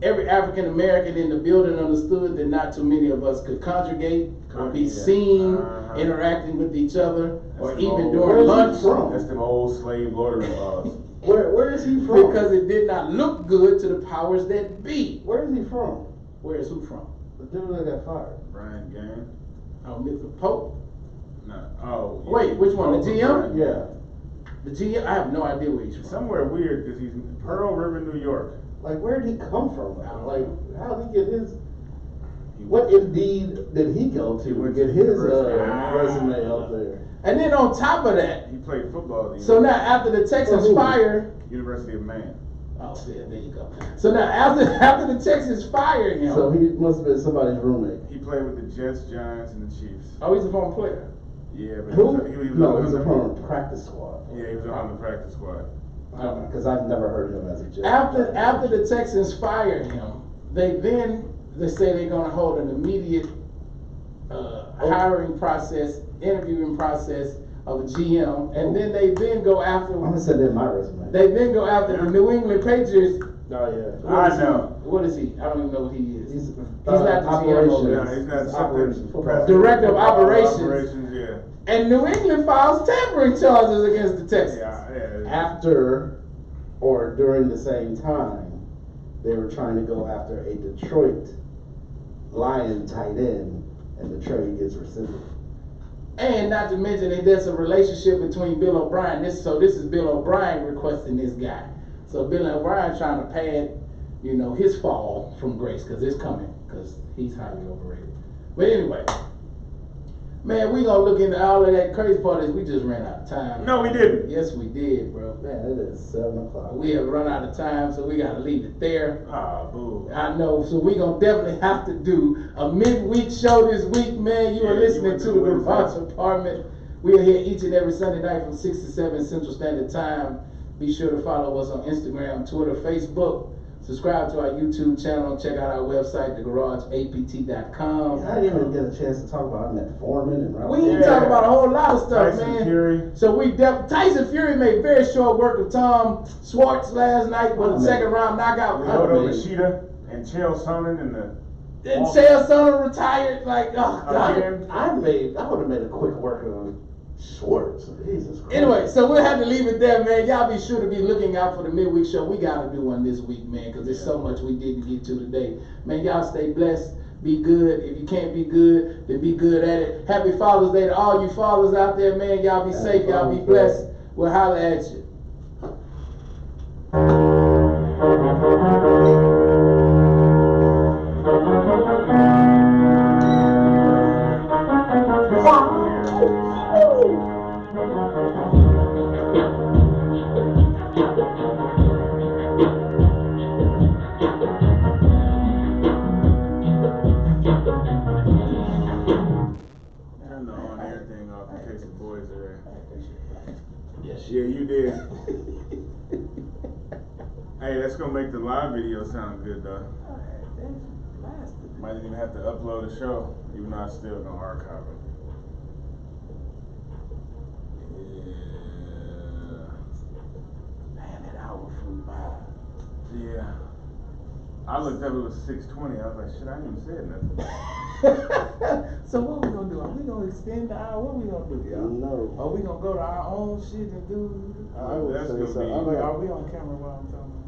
every African American in the building understood that not too many of us could congregate or be seen interacting with each other, or That's even old- during lunch, That's them old slave loitering laws. Where is he from? because it did not look good to the powers that be. Where is he from? Where is who from? The dude that got fired. Brian Gaines? Oh, Mr. Pope. No. Oh. yeah. Wait, which one? The Oh, GM? Brian. Yeah. The GM, I have no idea where he's from. Somewhere weird because he's in Pearl River, New York. Like, where did he come from? I don't Like, know. how did he get his? He What went- Indeed did he go to He to went get to his university. resume up there? And then on top of that, He played football at the so now after the Texans Who? fire, University of Maine. oh yeah, there you go. So now after the Texans fired him, So he must have been somebody's roommate. He played with the Jets, Giants, and the Chiefs. oh, he's a former player. Yeah, but Who? he was No, on he's the- a former practice squad. Yeah, he was on the practice squad. Because I've never heard him as a Jet. After the Texans fired him, they say they're gonna hold an immediate hiring process, interviewing process of a GM, and then they go after. I'm gonna send in my resume. They then go after the New England Patriots. Oh yeah. What is I know. he? What is he? I don't even know what he is. He's not the GM over operations. there. No, he's not operations. something. Football. Director of operations. Operations, yeah. And New England files tampering charges against the Texans. Yeah. After or during the same time, they were trying to go after a Detroit Lion tight end, and the trade gets rescinded. And not to mention that there's a relationship between Bill O'Brien. This is Bill O'Brien requesting this guy. So Bill O'Brien trying to pad, his fall from grace, because it's coming, because he's highly overrated. But anyway, man, we gonna look into all of that. Crazy part is we just ran out of time. No, we didn't. Yes, we did, bro. Man, it is 7 o'clock. We have run out of time, so we gotta leave it there. Ah, boo. I know, so we gonna definitely have to do a midweek show this week, man. You are Yeah, listening you went to to the Wednesday. Revanche Apartment. We are here each and every Sunday night from 6 to 7 Central Standard Time. Be sure to follow us on Instagram, Twitter, Facebook. Subscribe to our YouTube channel. Check out our website, thegarageapt.com. I didn't even get a chance to talk about. I met Foreman and Ralph. We ain't talking about a whole lot of stuff, Tyson man. Fury. So Tyson Fury made very short work of Tom Schwartz last night with a second round knockout. Lyoto Machida and Chael Sonnen and the. And Chael Sonnen retired. Like, oh god. Again. I would have made a quick work of Schwartz. Jesus Christ. Anyway, so we'll have to leave it there, man. Y'all be sure to be looking out for the midweek show. We gotta do one this week, man, because there's so much we didn't get to today. Man, y'all stay blessed. Be good. If you can't be good, then be good at it. Happy Father's Day to all you fathers out there, man. Y'all be safe. Y'all be blessed. We'll holler at you. Turn the on-air thing off in case the boys are there. Yes, Yeah, you did. Hey, that's gonna make the live video sound good though. Might even have to upload a show, even though I still gonna archive it. Man, that hour flew by. Yeah. I looked up, it was 6:20. I was like, shit, I ain't even said nothing. So what we gonna do? Are we gonna extend the hour? What we gonna do, y'all? No. Are we gonna go to our own shit and do? I would That's say gonna so. be- I'm Wait, not- are we on camera while I'm talking?